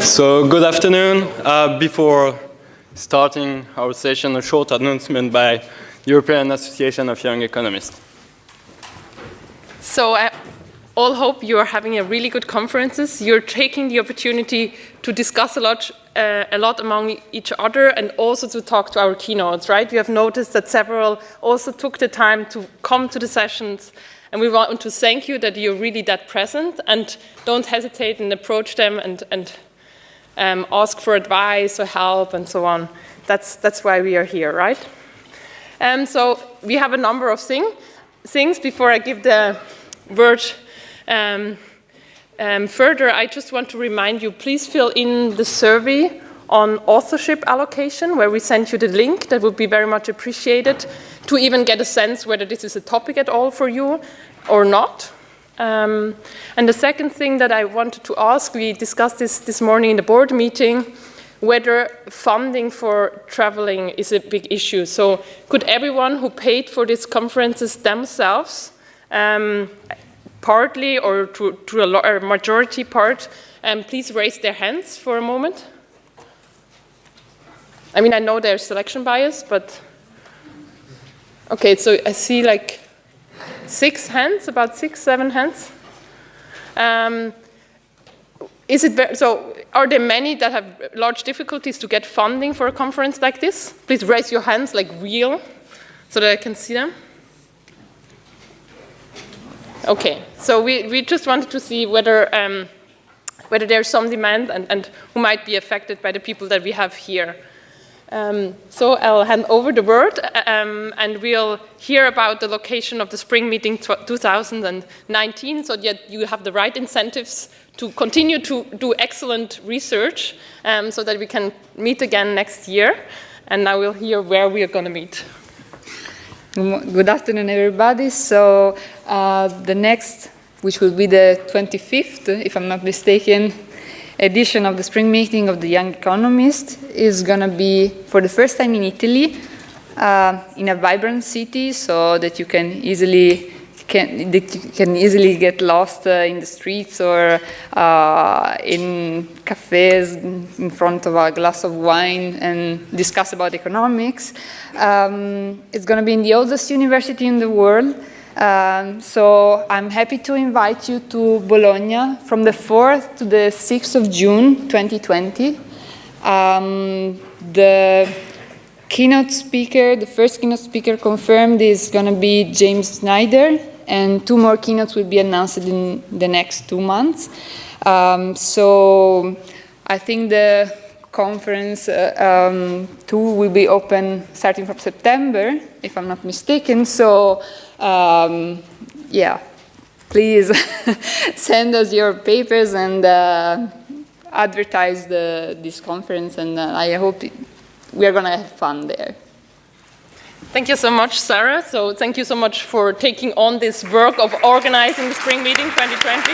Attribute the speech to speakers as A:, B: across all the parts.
A: So good afternoon. Before starting our session, a short announcement by European Association of Young Economists.
B: So I all hope you are having a really good conferences. You're taking the opportunity to discuss a lot among each other and also to talk to our keynotes, right? We have noticed that several also took the time to come to the sessions, and we want to thank you that you're really that present, and don't hesitate and approach them and ask for advice or help and so on. That's why we are here, right? So we have a number of things. Before I give the word further, I just want to remind you, please fill in the survey on authorship allocation, where we sent you the link. That would be very much appreciated to even get a sense whether this is a topic at all for you or not. And the second thing that I wanted to ask, we discussed this morning in the board meeting, whether funding for traveling is a big issue. So could everyone who paid for these conferences themselves, partly or to a majority part, please raise their hands for a moment? I mean, I know there's selection bias, but okay, so I see like 6 hands, about 6, 7 hands. So are there many that have large difficulties to get funding for a conference like this? Please raise your hands like real so that I can see them. Okay, so we just wanted to see whether there's some demand and who might be affected by the people that we have here. So I'll hand over the word, and we'll hear about the location of the spring meeting 2019, so that you have the right incentives to continue to do excellent research, so that we can meet again next year. And now we'll hear where we are going to meet.
C: Good afternoon, everybody. So the next, which will be the 25th, if I'm not mistaken, edition of the spring meeting of the Young Economist is going to be for the first time in Italy, in a vibrant city, so that you can easily get lost in the streets or in cafes in front of a glass of wine and discuss about economics. It's going to be in the oldest university in the world. So I'm happy to invite you to Bologna from the 4th to the 6th of June 2020. The keynote speaker, the first keynote speaker confirmed is going to be James Snyder, and 2 more keynotes will be announced in the next 2 months. So I think the conference 2 will be open starting from September, if I'm not mistaken. So yeah, please send us your papers and advertise this conference, and I hope we are going to have fun there.
B: Thank you so much, Sarah. So thank you so much for taking on this work of organizing the Spring Meeting 2020.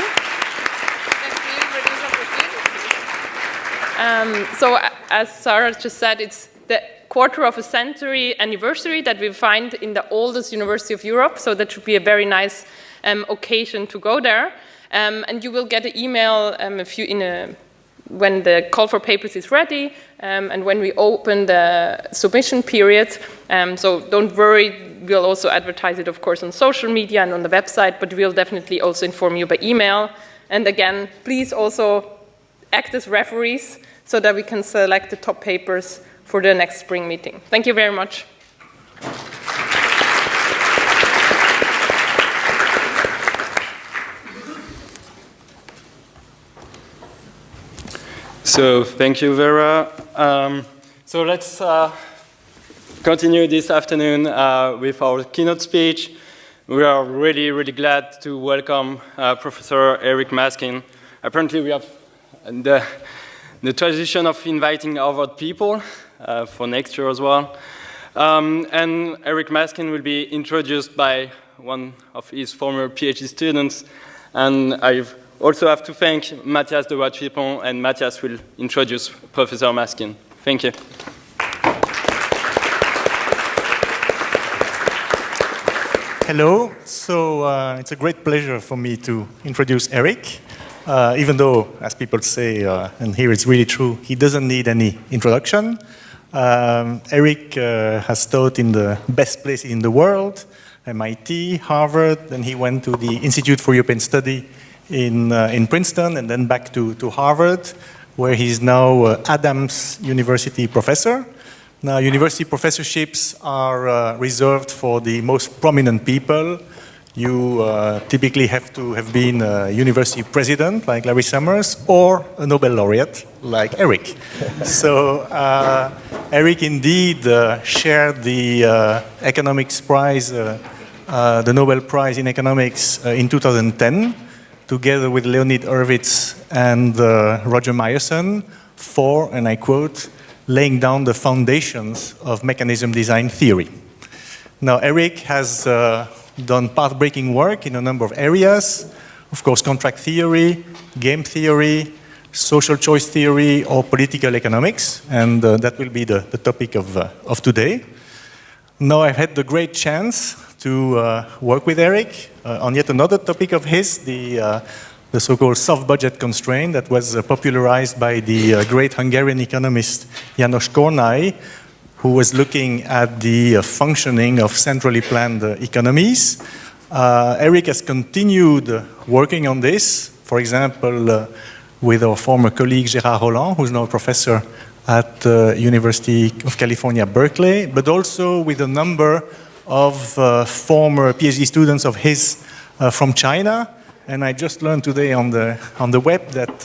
B: So as Sarah just said, it's the quarter-of-a-century anniversary that we find in the oldest university of Europe. So that should be a very nice occasion to go there. And you will get an email when the call for papers is ready, and when we open the submission period. So don't worry, we'll also advertise it, of course, on social media and on the website, but we'll definitely also inform you by email. And again, please also act as referees so that we can select the top papers for the next spring meeting. Thank you very much.
A: So thank you, Vera. So let's continue this afternoon with our keynote speech. We are really, really glad to welcome Professor Eric Maskin. Apparently, we have the tradition of inviting other people for next year as well. And Eric Maskin will be introduced by one of his former PhD students. And I also have to thank Mathias de Wattipon, and Mathias will introduce Professor Maskin. Thank you.
D: Hello. So it's a great pleasure for me to introduce Eric. even though, as people say, and here it's really true, he doesn't need any introduction. Eric has taught in the best places in the world, MIT, Harvard, then he went to the Institute for European Study in Princeton, and then back to Harvard, where he's now Adams University professor. Now, university professorships are reserved for the most prominent people. You typically have to have been a university president, like Larry Summers, or a Nobel laureate, like Eric. So Eric indeed shared the economics prize, the Nobel Prize in Economics in 2010, together with Leonid Hurwitz and Roger Myerson for, and I quote, laying down the foundations of mechanism design theory. Now, Eric has done path-breaking work in a number of areas, of course, contract theory, game theory, social choice theory, or political economics, and that will be the topic of today. Now, I've had the great chance to work with Eric on yet another topic of his, the so-called soft budget constraint that was popularized by the great Hungarian economist János Kornai, who was looking at the functioning of centrally planned economies. Eric has continued working on this, for example, with our former colleague Gérard Roland, who's now a professor at the University of California, Berkeley, but also with a number of former PhD students of his from China. And I just learned today on the web that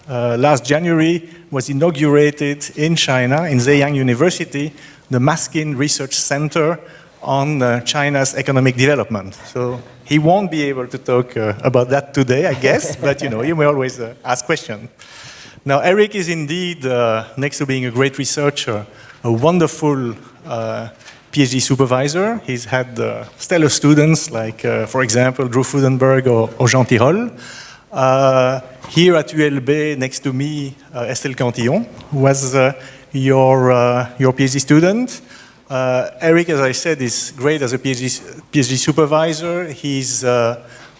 D: last January was inaugurated in China, in Zhejiang University, the Maskin Research Center on China's economic development. So he won't be able to talk about that today, I guess, but you know, you may always ask questions. Now, Eric is indeed, next to being a great researcher, a wonderful PhD supervisor. He's had stellar students like, for example, Drew Fudenberg or Jean Tirole. Here at ULB, next to me, Estelle Cantillon, who was your PhD student. Eric, as I said, is great as a PhD supervisor. He's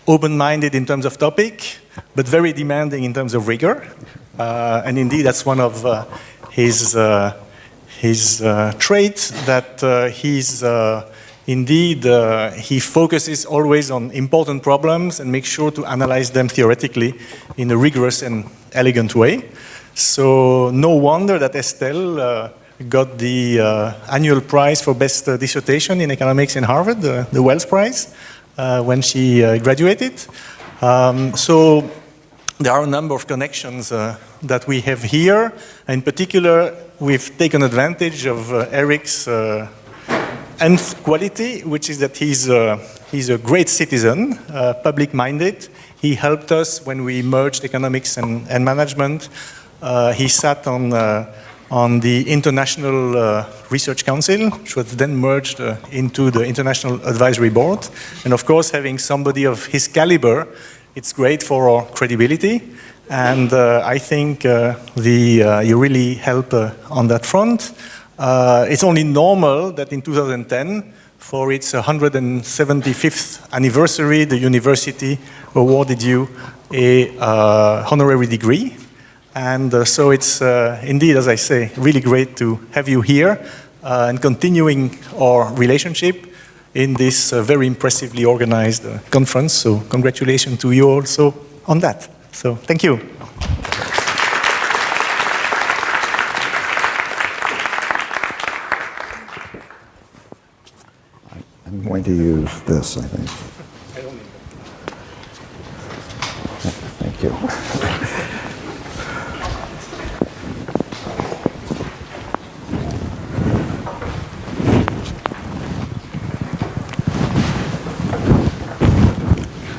D: open-minded in terms of topic, but very demanding in terms of rigor. And indeed, that's one of his traits, that he's indeed, he focuses always on important problems and makes sure to analyze them theoretically in a rigorous and elegant way. So no wonder that Estelle got the annual prize for best dissertation in economics in Harvard, the Wells Prize, when she graduated. So there are a number of connections that we have here. In particular, we've taken advantage of Eric's nth quality, which is that he's a great citizen, public-minded. He helped us when we merged economics and management. He sat on the International Research Council, which was then merged into the International Advisory Board. And of course, having somebody of his caliber, it's great for our credibility. And I think you really help on that front. It's only normal that in 2010, for its 175th anniversary, the university awarded you a honorary degree. And so it's indeed, as I say, really great to have you here and continuing our relationship in this very impressively organized conference. So congratulations to you also on that. So thank you.
E: I'm going to use this, I think. Thank you.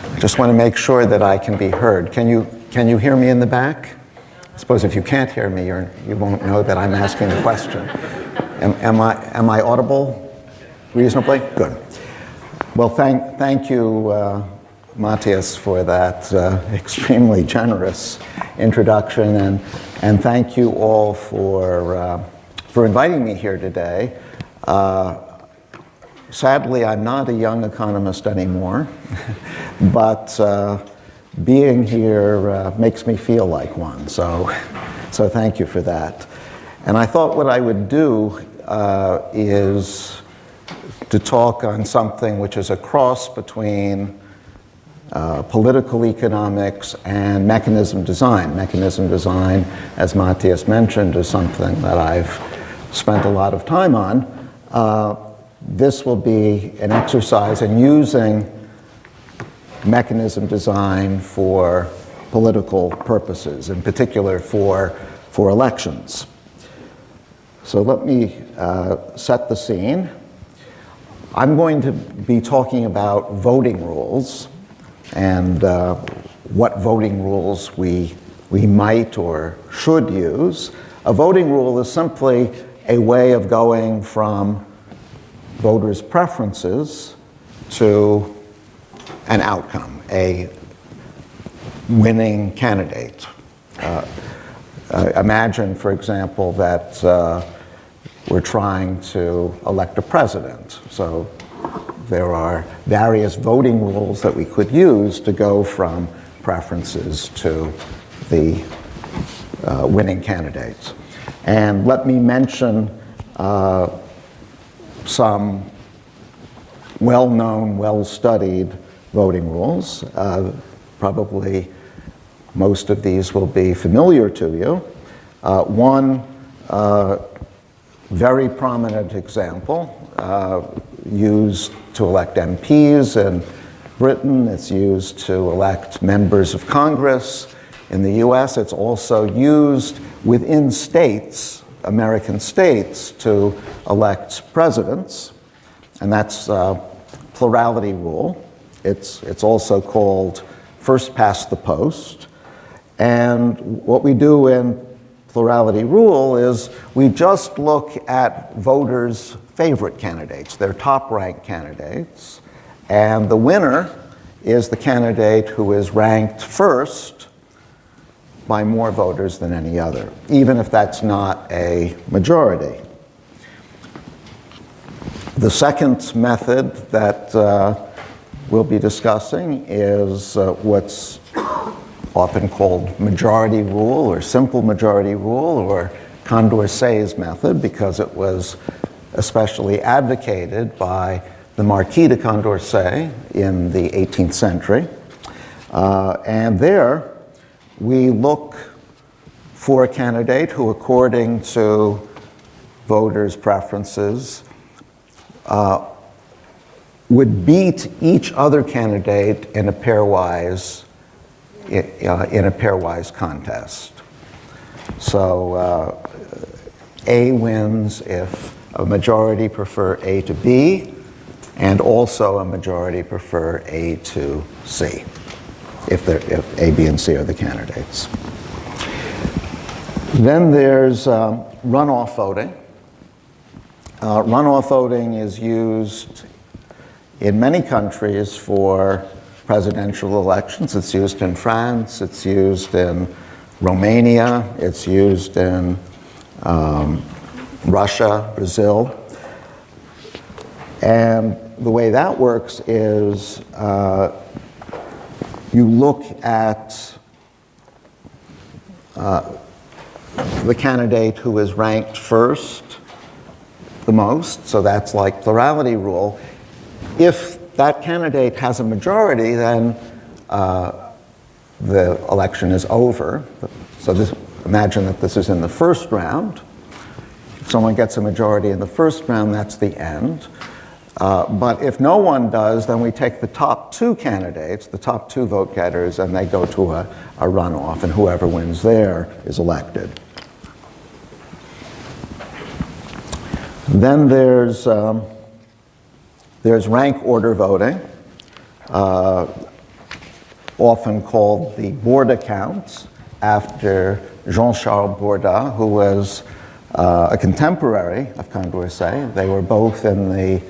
E: I just want to make sure that I can be heard. Can you hear me in the back? I suppose if you can't hear me, you won't know that I'm asking the question. Am I audible reasonably? Good. Well, thank you, Matthias, for that extremely generous introduction, and thank you all for inviting me here today. Sadly, I'm not a young economist anymore, but being here makes me feel like one. So thank you for that. And I thought what I would do is to talk on something which is a cross between political economics and mechanism design. Mechanism design, as Matthias mentioned, is something that I've spent a lot of time on. This will be an exercise in using mechanism design for political purposes, in particular for elections. So let me set the scene. I'm going to be talking about voting rules and what voting rules we might or should use. A voting rule is simply a way of going from voters' preferences to an outcome, a winning candidate. Imagine, for example, that we're trying to elect a president. So there are various voting rules that we could use to go from preferences to the winning candidates. And let me mention some well-known, well-studied voting rules. Probably most of these will be familiar to you. One very prominent example used to elect MPs in Britain. It's used to elect members of Congress. In the US, it's also used within states, American states, to elect presidents, and that's plurality rule. It's also called first past the post. And what we do in plurality rule is we just look at voters' favorite candidates, their top-ranked candidates, and the winner is the candidate who is ranked first by more voters than any other, even if that's not a majority. The second method that we'll be discussing is what's often called majority rule or simple majority rule or Condorcet's method, because it was especially advocated by the Marquis de Condorcet in the 18th century. And there we look for a candidate who, according to voters' preferences, would beat each other candidate in a pairwise contest. So A wins if a majority prefer A to B, and also a majority prefer A to C, if A, B, and C are the candidates. Then there's runoff voting. Runoff voting is used in many countries for presidential elections. It's used in France, it's used in Romania, it's used in Russia, Brazil. And the way that works is you look at the candidate who is ranked first the most, so that's like plurality rule. If that candidate has a majority, then the election is over. So imagine that this is in the first round. If someone gets a majority in the first round, that's the end. But if no one does, then we take the top two candidates, the top two vote getters, and they go to a runoff, and whoever wins there is elected. Then there's rank order voting, often called the Borda counts, after Jean-Charles Borda, who was a contemporary of Condorcet. They were both in the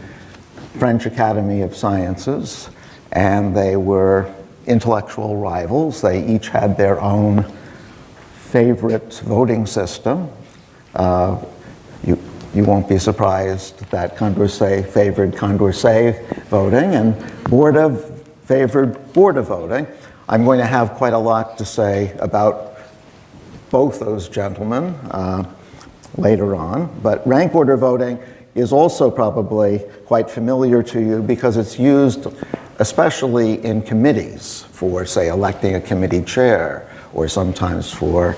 E: French Academy of Sciences, and they were intellectual rivals. They each had their own favorite voting system. You won't be surprised that Condorcet favored Condorcet voting and Borda favored Borda voting. I'm going to have quite a lot to say about both those gentlemen later on, but rank order voting is also probably quite familiar to you because it's used especially in committees for, say, electing a committee chair or sometimes for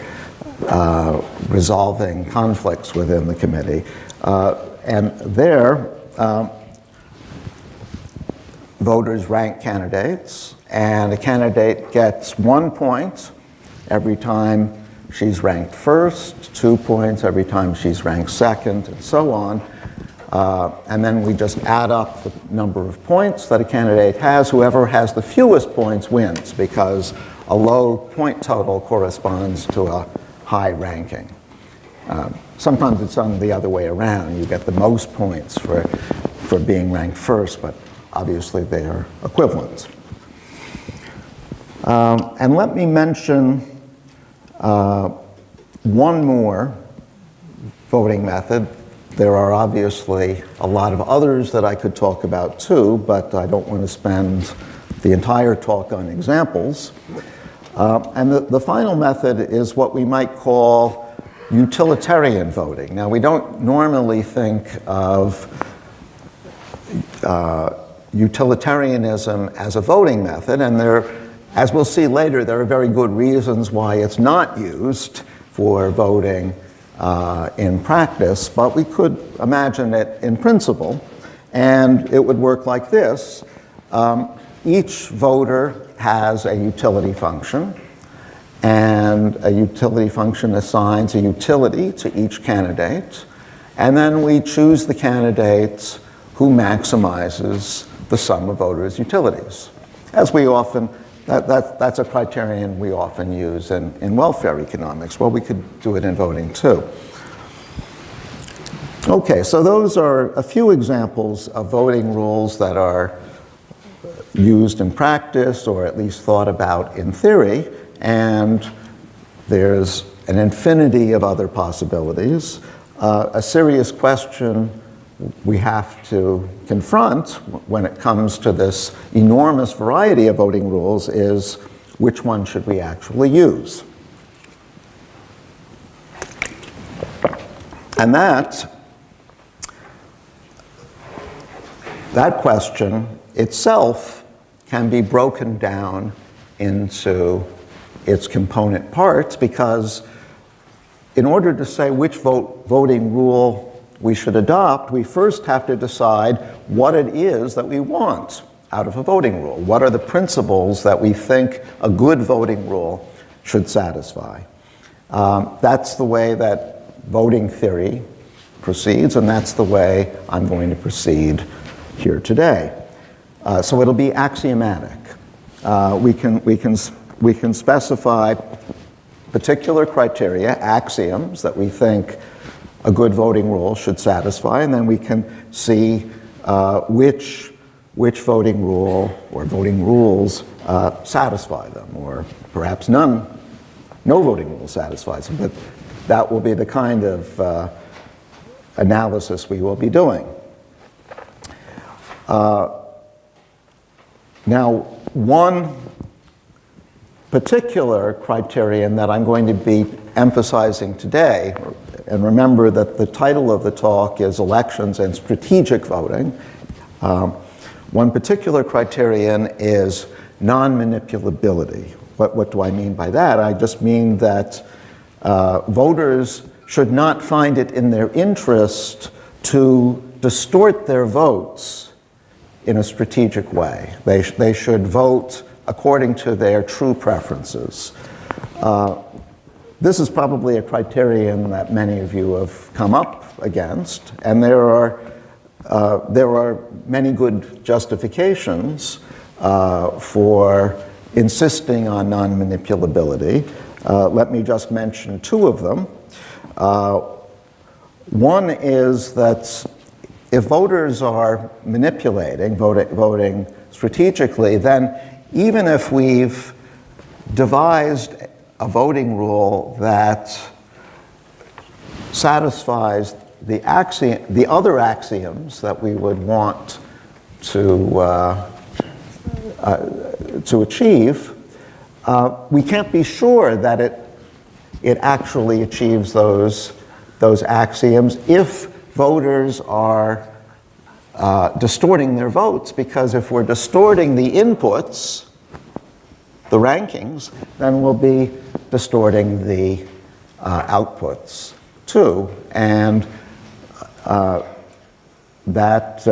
E: resolving conflicts within the committee. And there, voters rank candidates, and a candidate gets 1 point every time she's ranked first, 2 points every time she's ranked second, and so on. And then we just add up the number of points that a candidate has. Whoever has the fewest points wins, because a low point total corresponds to a high ranking. Sometimes it's done the other way around. You get the most points for being ranked first, but obviously they are equivalent. And let me mention one more voting method. There are obviously a lot of others that I could talk about too, but I don't want to spend the entire talk on examples. And the final method is what we might call utilitarian voting. Now, we don't normally think of utilitarianism as a voting method, and as we'll see later, there are very good reasons why it's not used for voting in practice, but we could imagine it in principle, and it would work like this. Each voter has a utility function, and a utility function assigns a utility to each candidate, and then we choose the candidate who maximizes the sum of voters' utilities. As we often, that's a criterion we often use in welfare economics. Well, we could do it in voting too. Okay, so those are a few examples of voting rules that are used in practice, or at least thought about in theory, and there's an infinity of other possibilities. A serious question we have to confront when it comes to this enormous variety of voting rules is, which one should we actually use? And that question itself can be broken down into its component parts, because in order to say which voting rule we should adopt, we first have to decide what it is that we want out of a voting rule. What are the principles that we think a good voting rule should satisfy? That's the way that voting theory proceeds, and that's the way I'm going to proceed here today. So it'll be axiomatic. We can specify particular criteria, axioms, that we think a good voting rule should satisfy, and then we can see which voting rule or voting rules satisfy them, or perhaps no voting rule satisfies them. But that will be the kind of analysis we will be doing. Now, one particular criterion that I'm going to be emphasizing today, and remember that the title of the talk is Elections and Strategic Voting. One particular criterion is non-manipulability. What do I mean by that? I just mean that voters should not find it in their interest to distort their votes in a strategic way. They should vote according to their true preferences. This is probably a criterion that many of you have come up against, and there are many good justifications for insisting on non-manipulability. Let me just mention two of them. One is that if voters are manipulating, voting strategically, then even if we've devised a voting rule that satisfies the other axioms that we would want to achieve, we can't be sure that it actually achieves those axioms if voters are distorting their votes, because if we're distorting the inputs, the rankings, then we'll be distorting the outputs too. And that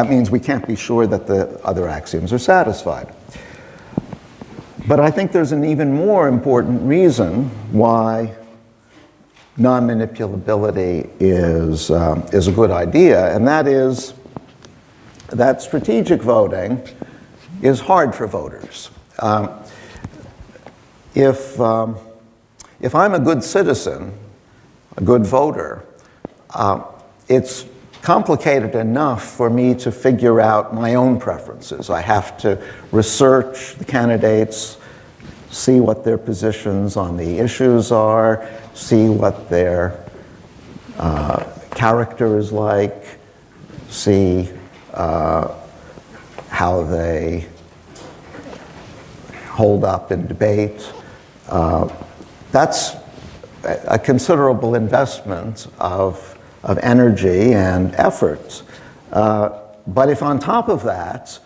E: means we can't be sure that the other axioms are satisfied. But I think there's an even more important reason why non-manipulability is a good idea, and that is that strategic voting is hard for voters. If I'm a good citizen, a good voter, it's complicated enough for me to figure out my own preferences. I have to research the candidates, see what their positions on the issues are, see what their character is like, see how they hold up in debate. That's a considerable investment of energy and effort. But if on top of that,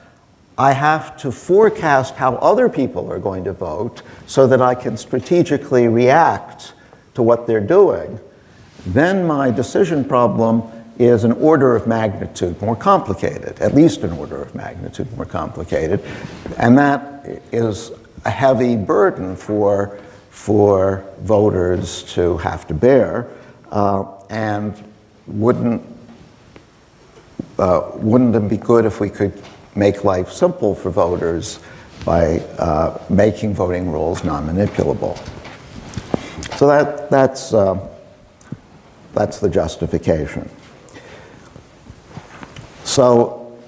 E: I have to forecast how other people are going to vote so that I can strategically react to what they're doing, then my decision problem is an order of magnitude more complicated, at least an order of magnitude more complicated. And that is a heavy burden for voters to have to bear, and wouldn't it be good if we could make life simple for voters by making voting rules non-manipulable? So that's the justification. So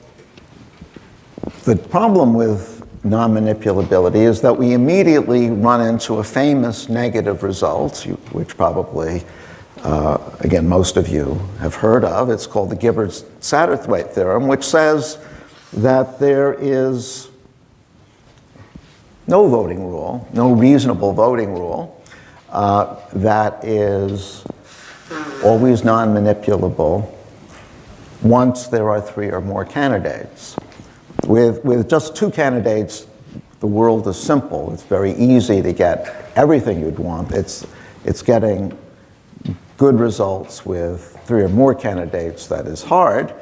E: the problem with non-manipulability is that we immediately run into a famous negative result, which probably, again, most of you have heard of. It's called the Gibbard-Satterthwaite theorem, which says that there is no voting rule, no reasonable voting rule, that is always non-manipulable once there are 3 or more candidates. With just 2 candidates, the world is simple. It's very easy to get everything you'd want. It's getting good results with 3 or more candidates that is hard.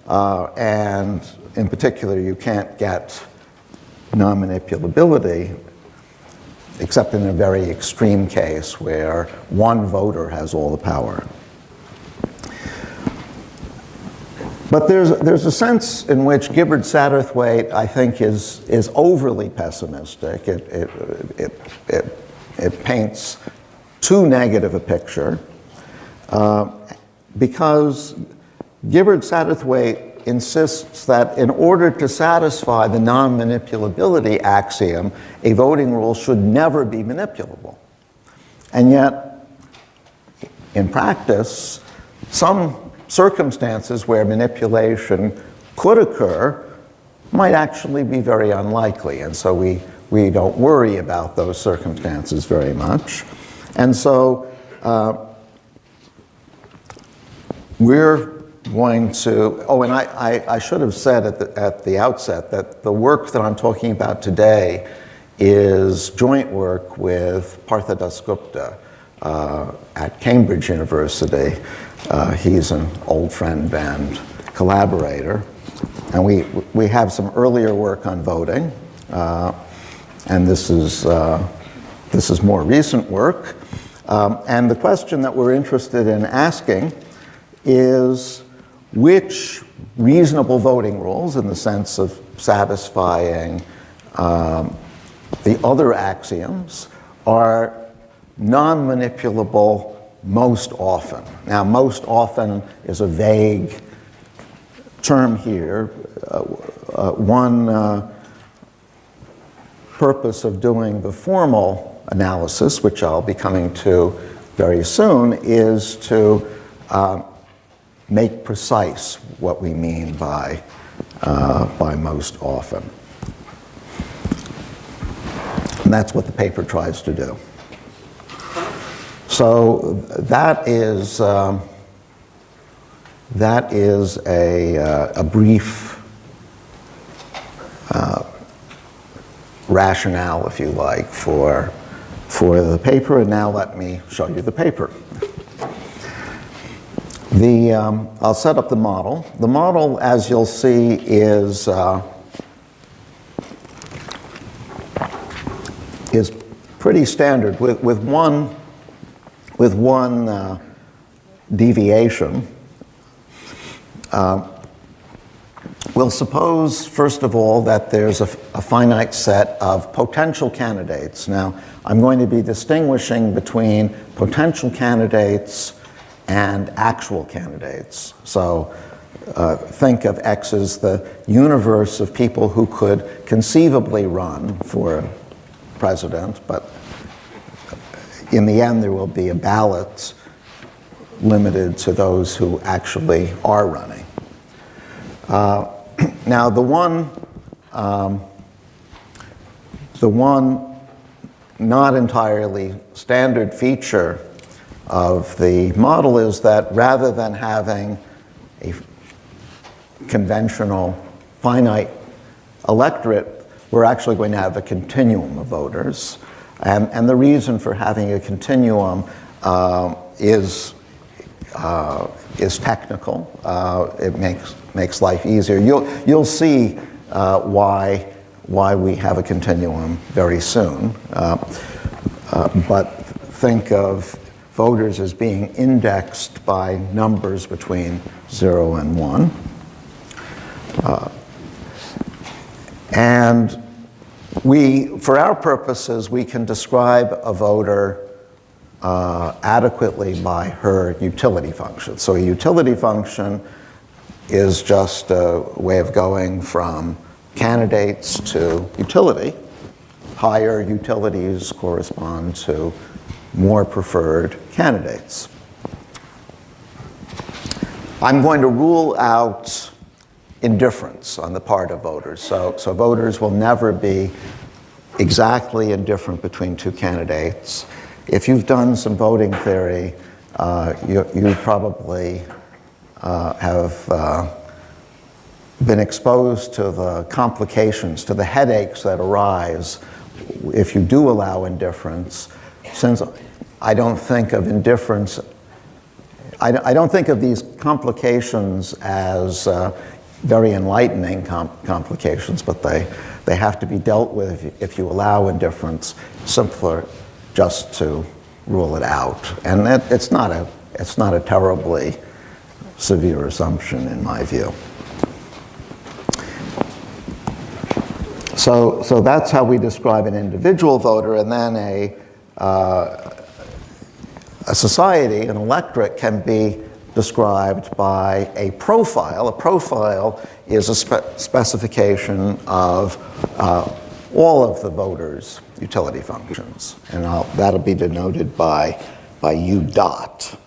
E: And in particular, you can't get non-manipulability except in a very extreme case where one voter has all the power. But there's a sense in which Gibbard-Satterthwaite, I think, is overly pessimistic. It paints too negative a picture because Gibbard-Satterthwaite insists that in order to satisfy the non-manipulability axiom, a voting rule should never be manipulable. And yet, in practice, some circumstances where manipulation could occur might actually be very unlikely. And so we don't worry about those circumstances very much. And so we're going to, and I should have said at the outset that the work that I'm talking about today is joint work with Partha Dasgupta at Cambridge University. He's an old friend and collaborator. And we have some earlier work on voting, and this is more recent work. And the question that we're interested in asking is which reasonable voting rules, in the sense of satisfying the other axioms, are non-manipulable most often. Now, most often is a vague term here. One purpose of doing the formal analysis, which I'll be coming to very soon, is to make precise what we mean by most often. And that's what the paper tries to do. So that is a brief rationale, if you like, for the paper. And now let me show you the paper. I'll set up the model. The model, as you'll see, is pretty standard with one deviation. We'll suppose, first of all, that there's a finite set of potential candidates. Now, I'm going to be distinguishing between potential candidates and actual candidates. So think of X as the universe of people who could conceivably run for president, but in the end there will be a ballot limited to those who actually are running. Now the one not entirely standard feature of the model is that rather than having a conventional finite electorate, we're actually going to have a continuum of voters. And the reason for having a continuum is technical. It makes life easier. You'll see why we have a continuum very soon. But think of voters as being indexed by numbers between 0 and 1. And for our purposes, we can describe a voter adequately by her utility function. So a utility function is just a way of going from candidates to utility. Higher utilities correspond to more preferred candidates. I'm going to rule out indifference on the part of voters. So voters will never be exactly indifferent between two candidates. If you've done some voting theory, you probably have been exposed to the complications, to the headaches that arise if you do allow indifference. Since I don't think of indifference, I don't think of these complications as very enlightening complications, but they have to be dealt with if you allow indifference. Simpler just to rule it out, and it's not a terribly severe assumption in my view. So that's how we describe an individual voter, and then a society, an electorate, can be described by a profile. A profile is a specification of all of the voters' utility functions, and that'll be denoted by U dot.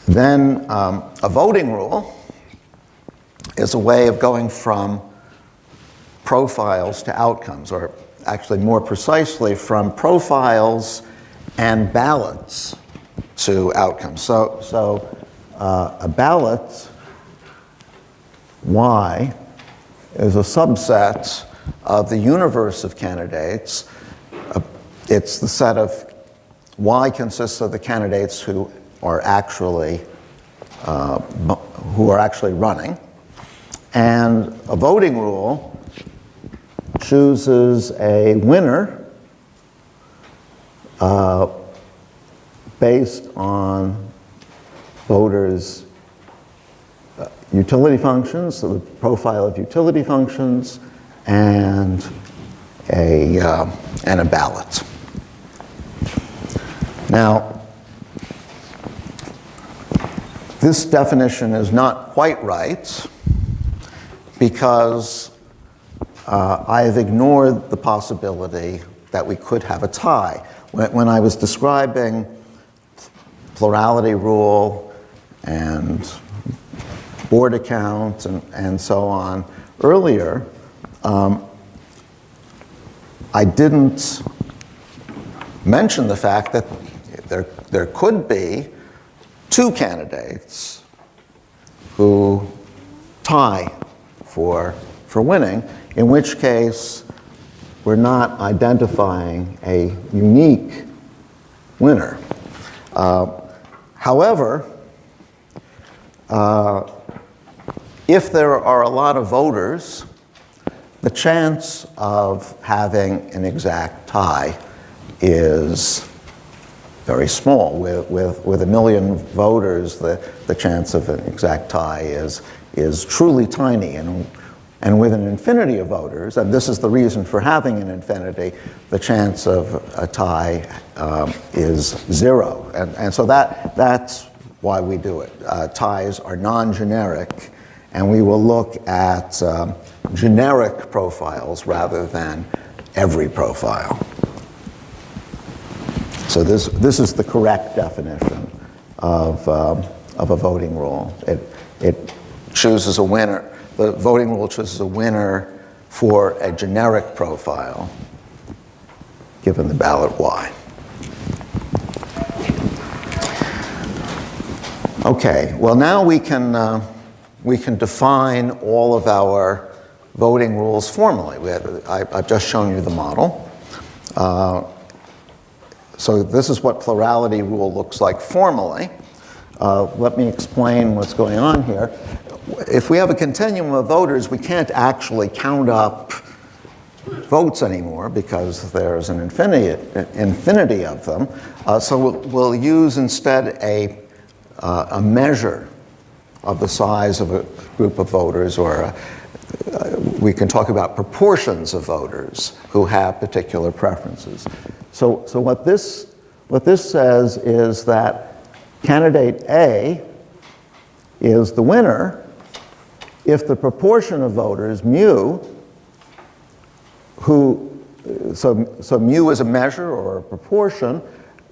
E: Then a voting rule is a way of going from profiles to outcomes, or actually more precisely from profiles and ballots to outcomes. So a ballot, Y, is a subset of the universe of candidates. It's the set of, Y consists of the candidates who are actually running. And a voting rule chooses a winner based on voters' utility functions, so the profile of utility functions, and a ballot. Now, this definition is not quite right because I have ignored the possibility that we could have a tie. When I was describing plurality rule and board account and so on earlier, I didn't mention the fact that there could be two candidates who tie for winning, in which case we're not identifying a unique winner. However, if there are a lot of voters, the chance of having an exact tie is very small. With 1 million voters, the chance of an exact tie is truly tiny. And with an infinity of voters, and this is the reason for having an infinity, the chance of a tie is 0. And so that's why we do it. Ties are non-generic, and we will look at generic profiles rather than every profile. So this is the correct definition of a voting rule. It chooses a winner. The voting rule chooses a winner for a generic profile, given the ballot Y. Okay, well now we can define all of our voting rules formally. I've just shown you the model. So this is what plurality rule looks like formally. Let me explain what's going on here. If we have a continuum of voters, we can't actually count up votes anymore because there's an infinity of them. So we'll use instead a measure of the size of a group of voters, or we can talk about proportions of voters who have particular preferences. So what this says is that candidate A is the winner if the proportion of voters, mu, so mu is a measure or a proportion,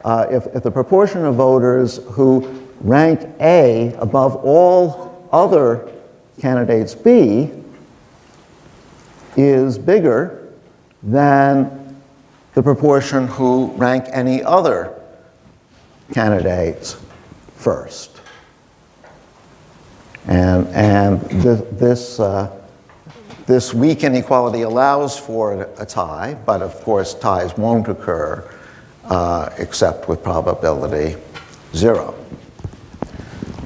E: if the proportion of voters who rank A above all other candidates B is bigger than the proportion who rank any other candidates first. And this weak inequality allows for a tie, but of course ties won't occur except with probability 0.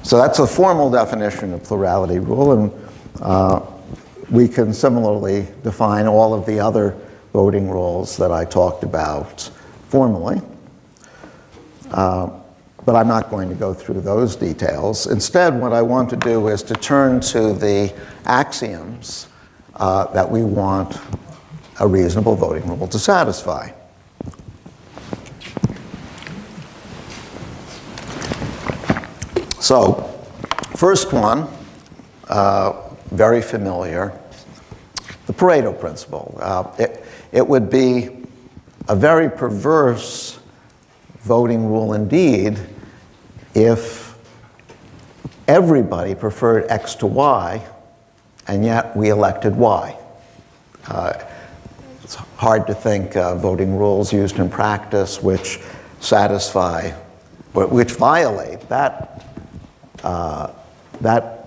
E: So that's a formal definition of plurality rule, and we can similarly define all of the other voting rules that I talked about formally. But I'm not going to go through those details. Instead, what I want to do is to turn to the axioms that we want a reasonable voting rule to satisfy. So, first one, very familiar, the Pareto principle. It would be a very perverse voting rule indeed if everybody preferred X to Y and yet we elected Y. It's hard to think of voting rules used in practice which violate that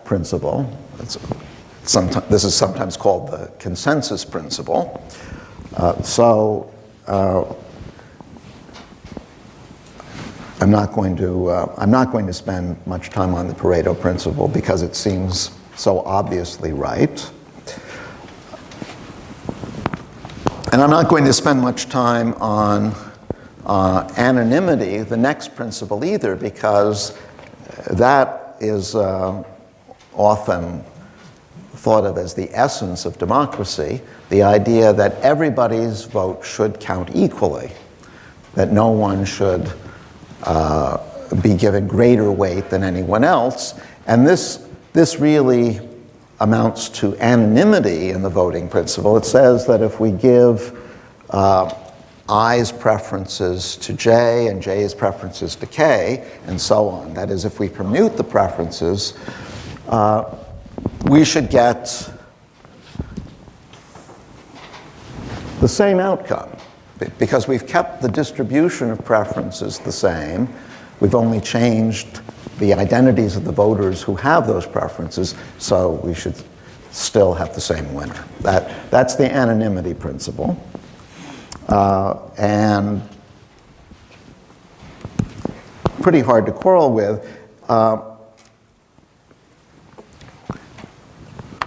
E: principle. This is sometimes called the consensus principle. I'm not going to spend much time on the Pareto principle because it seems so obviously right. And I'm not going to spend much time on anonymity, the next principle, either, because that is often thought of as the essence of democracy, the idea that everybody's vote should count equally, that no one should be given greater weight than anyone else. And this really amounts to anonymity in the voting principle. It says that if we give I's preferences to J and J's preferences to K, and so on, that is, if we permute the preferences, we should get the same outcome. Because we've kept the distribution of preferences the same, we've only changed the identities of the voters who have those preferences, so we should still have the same winner. That's the anonymity principle. And pretty hard to quarrel with.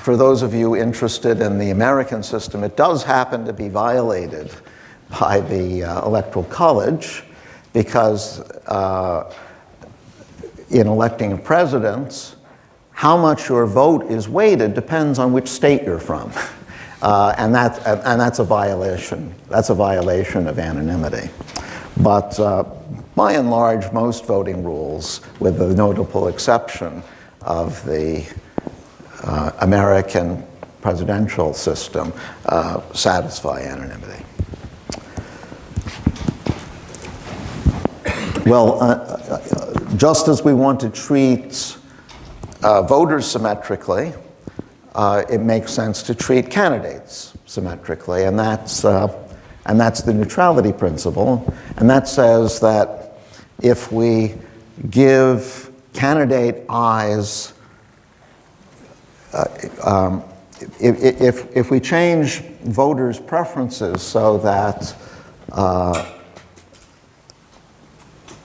E: For those of you interested in the American system, it does happen to be violated by the Electoral College, because in electing a president, how much your vote is weighted depends on which state you're from. And that's a violation. That's a violation of anonymity. But by and large, most voting rules, with the notable exception of the American presidential system, satisfy anonymity. Well, just as we want to treat voters symmetrically, it makes sense to treat candidates symmetrically, and that's the neutrality principle. And that says that if we give candidate I's, if we change voters' preferences so that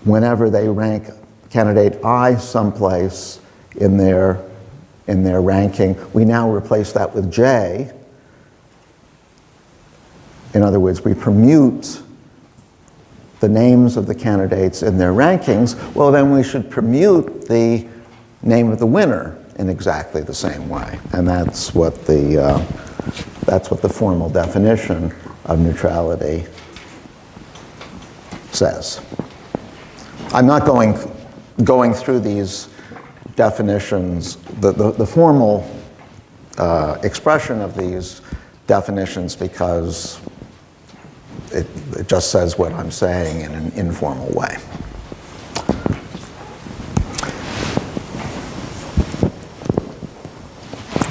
E: whenever they rank candidate I someplace in their ranking, we now replace that with J. In other words, we permute the names of the candidates in their rankings. Well, then we should permute the name of the winner in exactly the same way. And that's what the formal definition of neutrality says. I'm not going through these definitions, the formal expression of these definitions, because it just says what I'm saying in an informal way.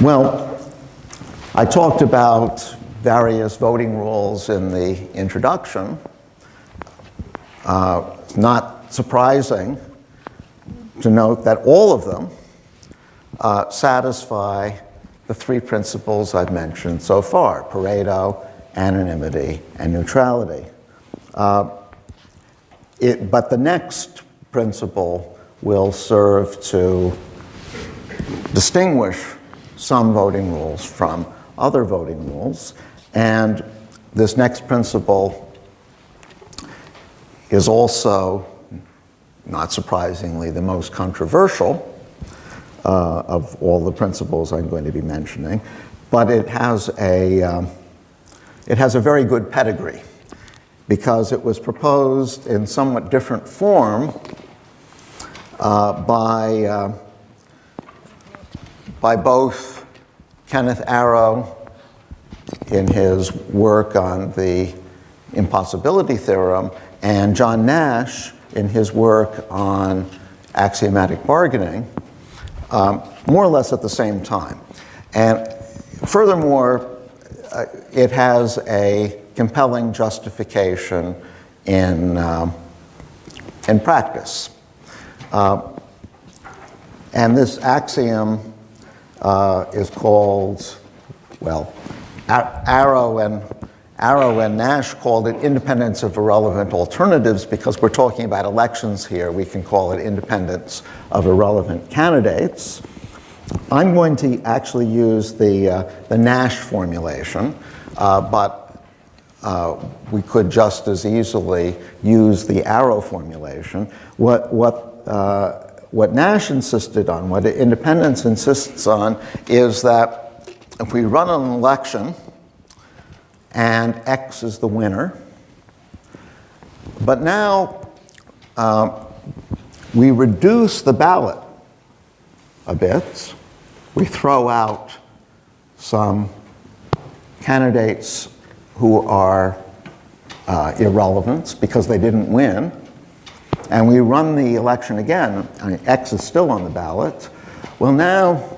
E: Well, I talked about various voting rules in the introduction. Not surprising to note that all of them satisfy the three principles I've mentioned so far: Pareto, anonymity, and neutrality. But the next principle will serve to distinguish some voting rules from other voting rules. And this next principle is also, not surprisingly, the most controversial of all the principles I'm going to be mentioning. But it has a very good pedigree, because it was proposed in somewhat different form by both Kenneth Arrow in his work on the impossibility theorem and John Nash in his work on axiomatic bargaining, more or less at the same time. And furthermore, it has a compelling justification in practice. And this axiom is called, well, Arrow and Nash called it independence of irrelevant alternatives. Because we're talking about elections here, we can call it independence of irrelevant candidates. I'm going to actually use the Nash formulation, but we could just as easily use the Arrow formulation. What Nash insisted on, what independence insists on, is that if we run an election and X is the winner, but now we reduce the ballot a bit, we throw out some candidates who are irrelevant because they didn't win, and we run the election again, and X is still on the ballot. Well, now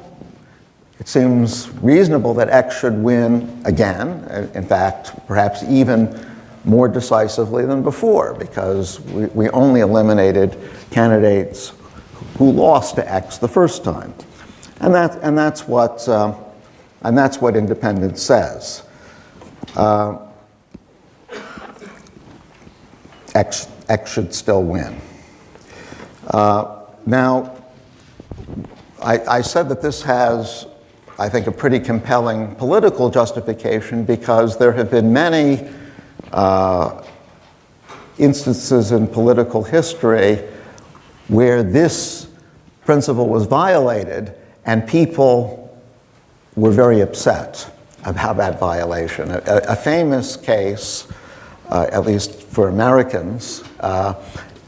E: it seems reasonable that X should win again, in fact, perhaps even more decisively than before, because we only eliminated candidates who lost to X the first time. And that's what independence says. X should still win. Now, I said that this has, I think, a pretty compelling political justification because there have been many instances in political history where this principle was violated and people were very upset about that violation. A famous case, at least for Americans,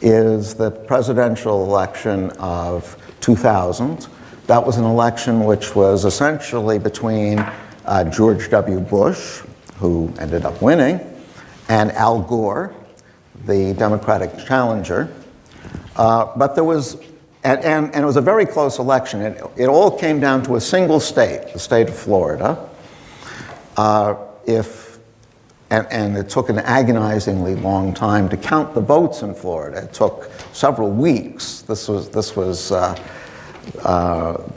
E: is the presidential election of 2000. That was an election which was essentially between George W. Bush, who ended up winning, and Al Gore, the Democratic challenger. But there was, and it was a very close election. It all came down to a single state, the state of Florida. And it took an agonizingly long time to count the votes in Florida. It took several weeks. This was the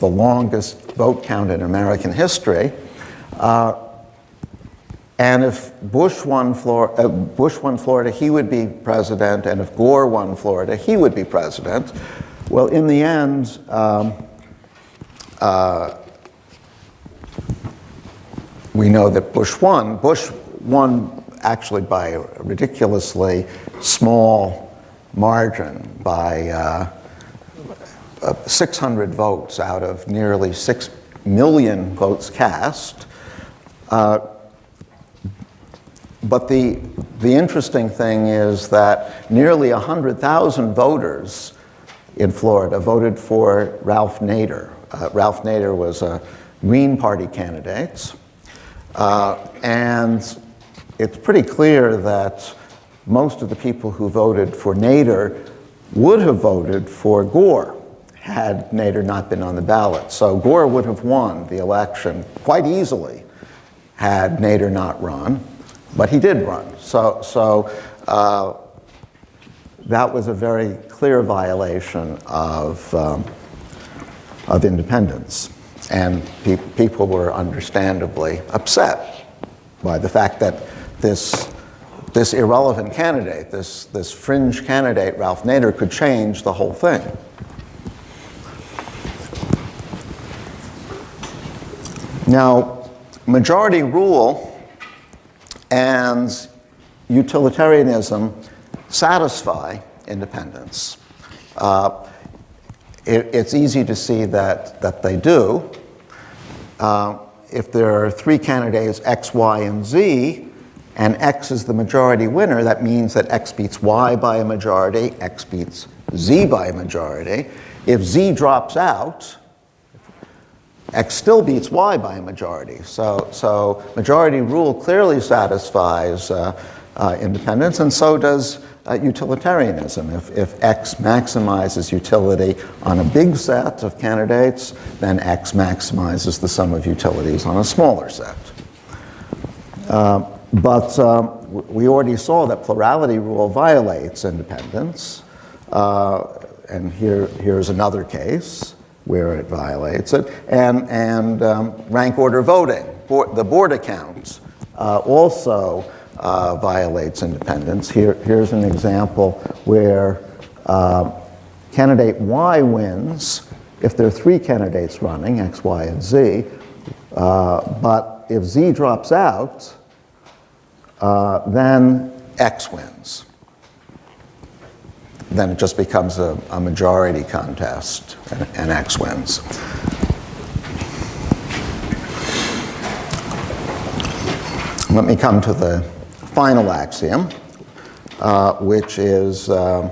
E: longest vote count in American history. And if Bush won Florida, he would be president, and if Gore won Florida, he would be president. Well, in the end, we know that Bush won. Bush won actually by a ridiculously small margin, by 600 votes out of nearly 6 million votes cast. But the interesting thing is that nearly 100,000 voters in Florida voted for Ralph Nader. Ralph Nader was a Green Party candidate. And it's pretty clear that most of the people who voted for Nader would have voted for Gore had Nader not been on the ballot. So Gore would have won the election quite easily had Nader not run, but he did run. So that was a very clear violation of independence. And people were understandably upset by the fact that this irrelevant candidate, this fringe candidate, Ralph Nader, could change the whole thing. Now, majority rule and utilitarianism satisfy independence. It's easy to see that they do. If there are three candidates, X, Y, and Z, and X is the majority winner, that means that X beats Y by a majority, X beats Z by a majority. If Z drops out, X still beats Y by a majority. So majority rule clearly satisfies independence, and so does utilitarianism. If X maximizes utility on a big set of candidates, then X maximizes the sum of utilities on a smaller set. But we already saw that plurality rule violates independence. And here's another case where it violates it. And rank order voting, the board account, also violates independence. Here's an example where candidate Y wins if there are three candidates running, X, Y, and Z. But if Z drops out, then X wins. Then it just becomes a majority contest, and X wins. Let me come to the final axiom, which is the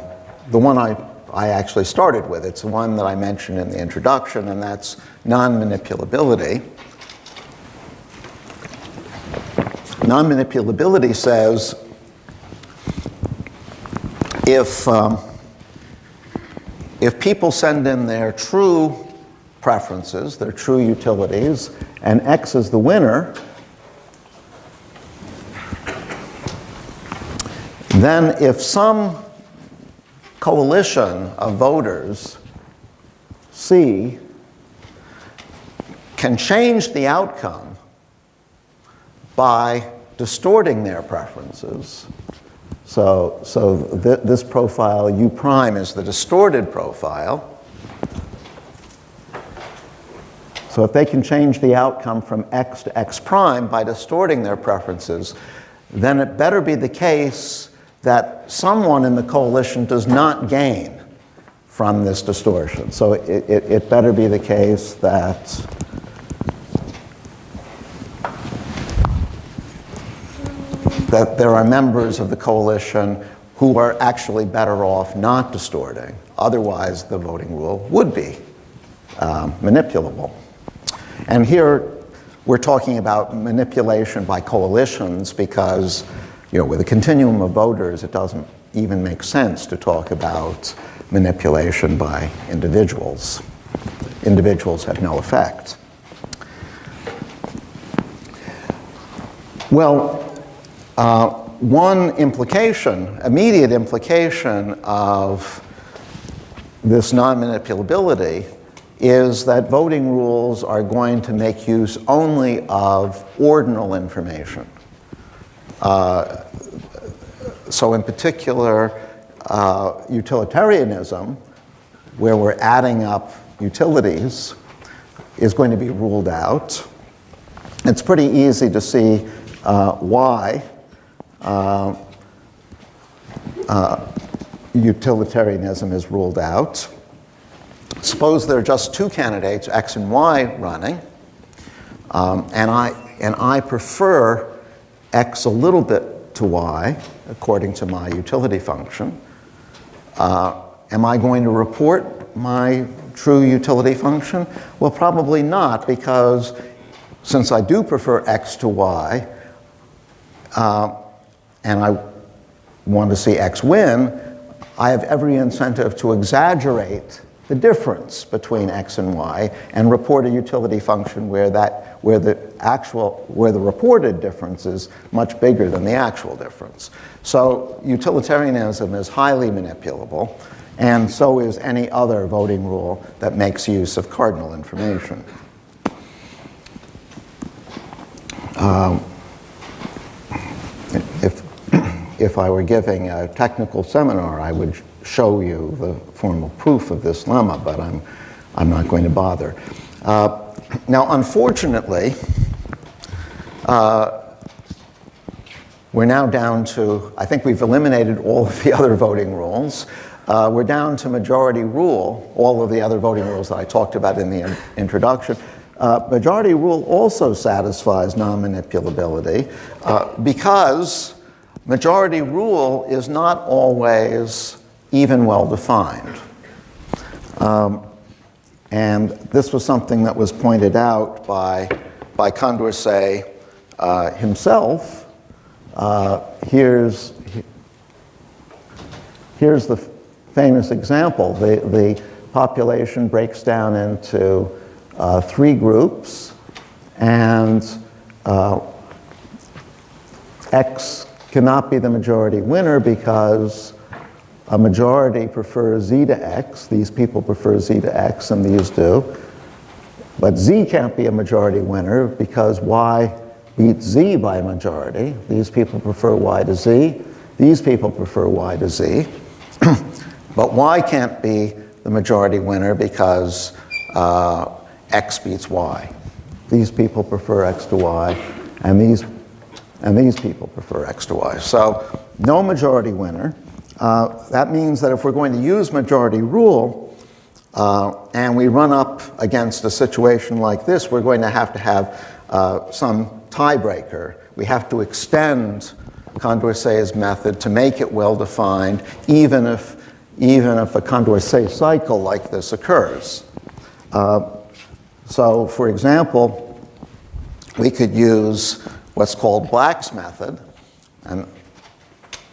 E: one I actually started with. It's the one that I mentioned in the introduction, and that's non-manipulability. Non-manipulability says if people send in their true preferences, they're true utilities, and X is the winner, then if some coalition of voters, C, can change the outcome by distorting their preferences, so this profile U prime is the distorted profile. So if they can change the outcome from X to X prime by distorting their preferences, then it better be the case that someone in the coalition does not gain from this distortion. So it better be the case that there are members of the coalition who are actually better off not distorting. Otherwise, the voting rule would be manipulable. And here, we're talking about manipulation by coalitions because, with a continuum of voters, it doesn't even make sense to talk about manipulation by individuals. Individuals have no effect. Well, one immediate implication of this non-manipulability is that voting rules are going to make use only of ordinal information. So in particular, utilitarianism, where we're adding up utilities, is going to be ruled out. It's pretty easy to see why utilitarianism is ruled out. Suppose there are just two candidates, X and Y, running, and I prefer X a little bit to Y, according to my utility function. Am I going to report my true utility function? Well, probably not, because since I do prefer X to Y, and I want to see X win, I have every incentive to exaggerate the difference between X and Y and report a utility function where the reported difference is much bigger than the actual difference. So utilitarianism is highly manipulable, and so is any other voting rule that makes use of cardinal information. If I were giving a technical seminar, I would show you the formal proof of this lemma, but I'm not going to bother. Now, unfortunately, we're now down to, I think we've eliminated all of the other voting rules. We're down to majority rule, all of the other voting rules that I talked about in the introduction. Majority rule also satisfies non-manipulability because majority rule is not always even well-defined. And this was something that was pointed out by Condorcet himself. Here's the famous example. The population breaks down into three groups, and X cannot be the majority winner because a majority prefers Z to X. These people prefer Z to X, and these do. But Z can't be a majority winner because Y beats Z by a majority. These people prefer Y to Z. These people prefer Y to Z. But Y can't be the majority winner because X beats Y. These people prefer X to Y, and these people prefer X to Y. So no majority winner. That means that if we're going to use majority rule, and we run up against a situation like this, we're going to have some tiebreaker. We have to extend Condorcet's method to make it well-defined, even if a Condorcet cycle like this occurs. So, for example, we could use what's called Black's method, and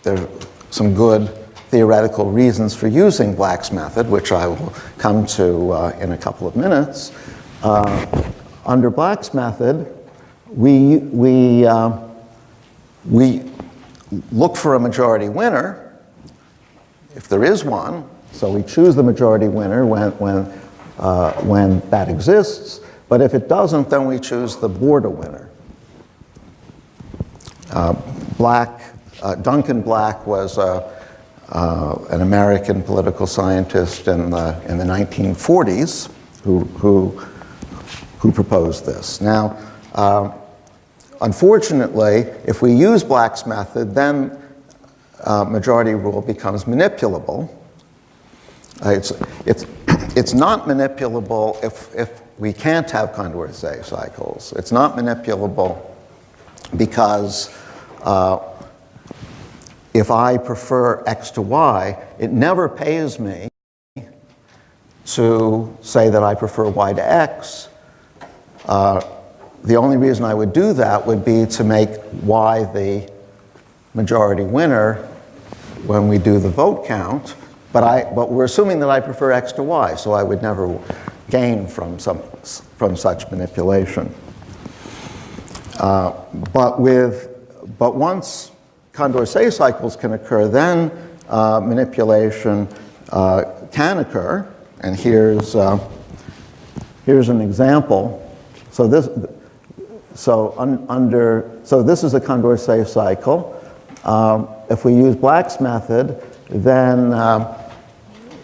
E: there's some good theoretical reasons for using Black's method, which I will come to in a couple of minutes. Under Black's method, we look for a majority winner, if there is one. So we choose the majority winner when that exists. But if it doesn't, then we choose the border winner. Duncan Black was an American political scientist in the 1940s who proposed this. Now, unfortunately, if we use Black's method, then majority rule becomes manipulable. It's not manipulable if we can't have Condorcet cycles. It's not manipulable because if I prefer X to Y, it never pays me to say that I prefer Y to X. The only reason I would do that would be to make Y the majority winner when we do the vote count. But we're assuming that I prefer X to Y, so I would never gain from such manipulation. But once Condorcet cycles can occur, then manipulation can occur. And here's an example. So this is a Condorcet cycle. If we use Black's method, then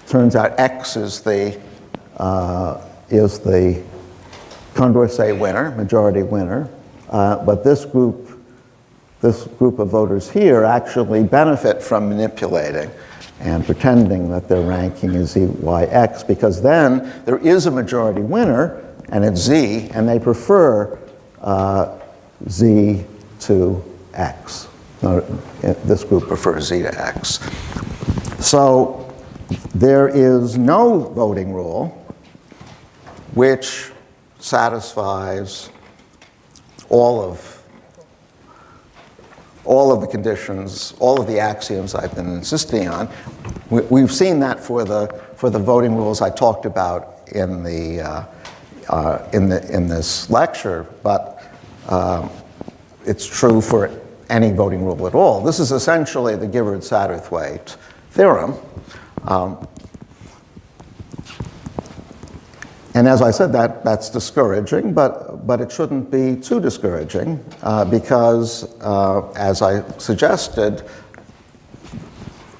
E: turns out X is the Condorcet winner, majority winner. But this group of voters here actually benefit from manipulating and pretending that their ranking is ZYX, because then there is a majority winner, and it's Z, and they prefer Z to X. This group prefers Z to X. So there is no voting rule which satisfies all of the conditions, all of the axioms I've been insisting on. We've seen that for the voting rules I talked about in this lecture, but it's true for any voting rule at all. This is essentially the Gifford-Satterthwaite theorem. And as I said, that's discouraging, but it shouldn't be too discouraging because, as I suggested,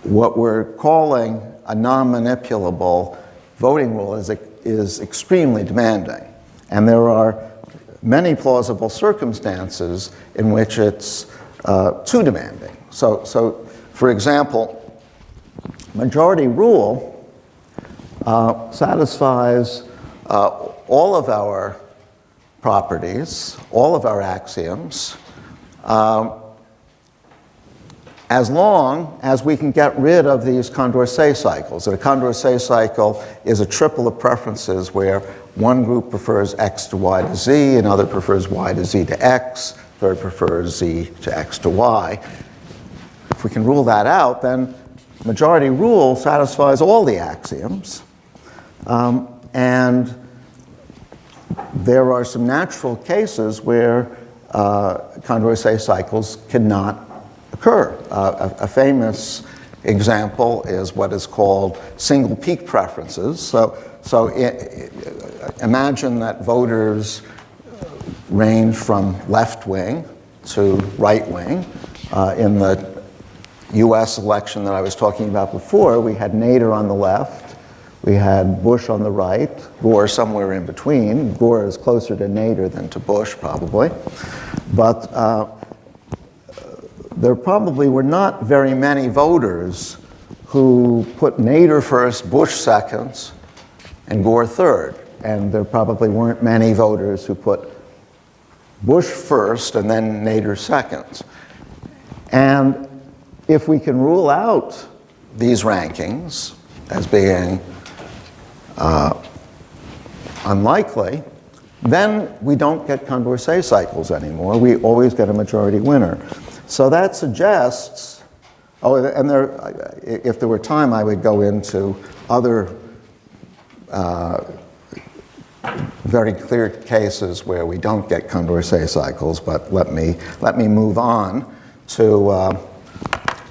E: what we're calling a non-manipulable voting rule is extremely demanding. And there are many plausible circumstances in which it's too demanding. So for example, majority rule satisfies all of our properties, all of our axioms, as long as we can get rid of these Condorcet cycles. And a Condorcet cycle is a triple of preferences where one group prefers X to Y to Z, another prefers Y to Z to X, third prefers Z to X to Y. If we can rule that out, then majority rule satisfies all the axioms. And there are some natural cases where Condorcet cycles cannot occur. A famous example is what is called single peak preferences. So imagine that voters range from left wing to right wing. In the US election that I was talking about before, we had Nader on the left, we had Bush on the right, Gore somewhere in between. Gore is closer to Nader than to Bush, probably. But there probably were not very many voters who put Nader first, Bush second, and Gore third. And there probably weren't many voters who put Bush first and then Nader second. And if we can rule out these rankings as being unlikely, then we don't get Condorcet cycles anymore. We always get a majority winner. So that suggests Oh, and if there were time, I would go into other very clear cases where we don't get Condorcet cycles, but let me move on to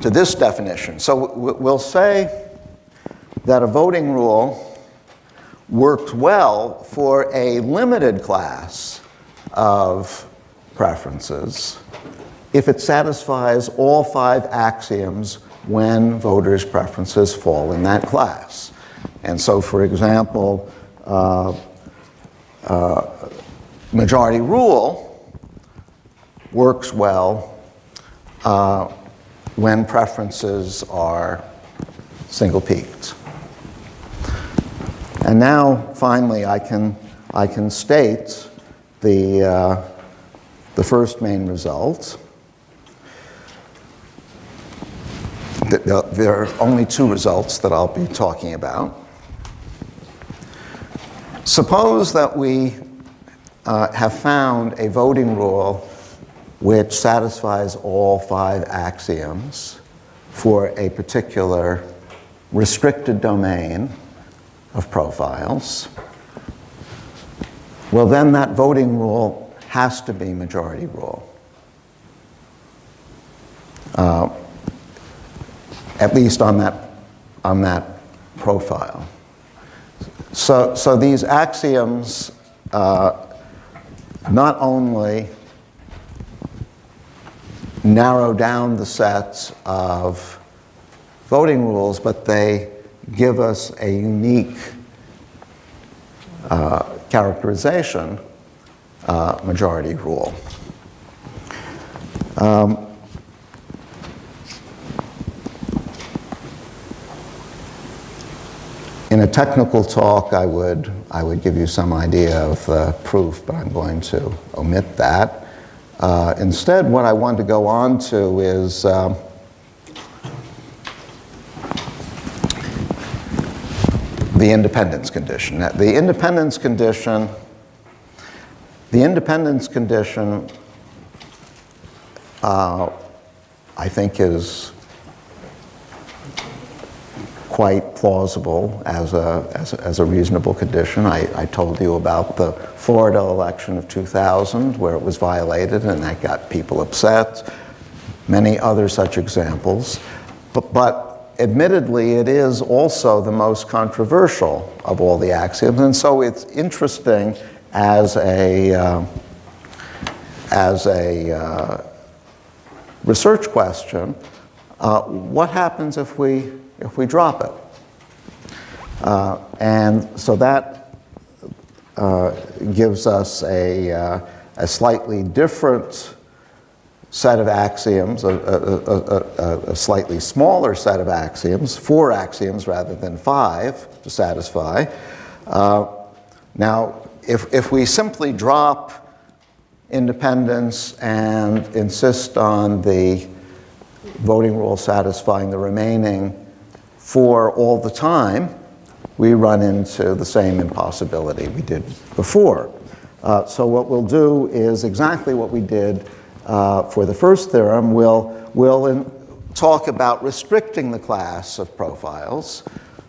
E: this definition. So we'll say that a voting rule works well for a limited class of preferences if it satisfies all 5 axioms when voters' preferences fall in that class. And so, for example, majority rule works well when preferences are single-peaked. And now, finally, I can state the first main result. There are only 2 results that I'll be talking about. Suppose that we have found a voting rule which satisfies all 5 axioms for a particular restricted domain of profiles. Well, then that voting rule has to be majority rule. At least on that profile. So these axioms not only narrow down the sets of voting rules, but they give us a unique characterization, majority rule. In a technical talk, I would give you some idea of the proof, but I'm going to omit that. Instead, what I want to go on to is the independence condition. The independence condition, I think, is quite plausible as a reasonable condition. I told you about the Florida election of 2000 where it was violated and that got people upset. Many other such examples. But admittedly, it is also the most controversial of all the axioms, and so it's interesting as a research question. What happens if we drop it? And so that gives us a slightly different set of axioms, a slightly smaller set of axioms, 4 axioms rather than 5 to satisfy. Now, if we simply drop independence and insist on the voting rule satisfying the remaining 4 all the time, we run into the same impossibility we did before. So what we'll do is exactly what we did for the first theorem. We'll talk about restricting the class of profiles.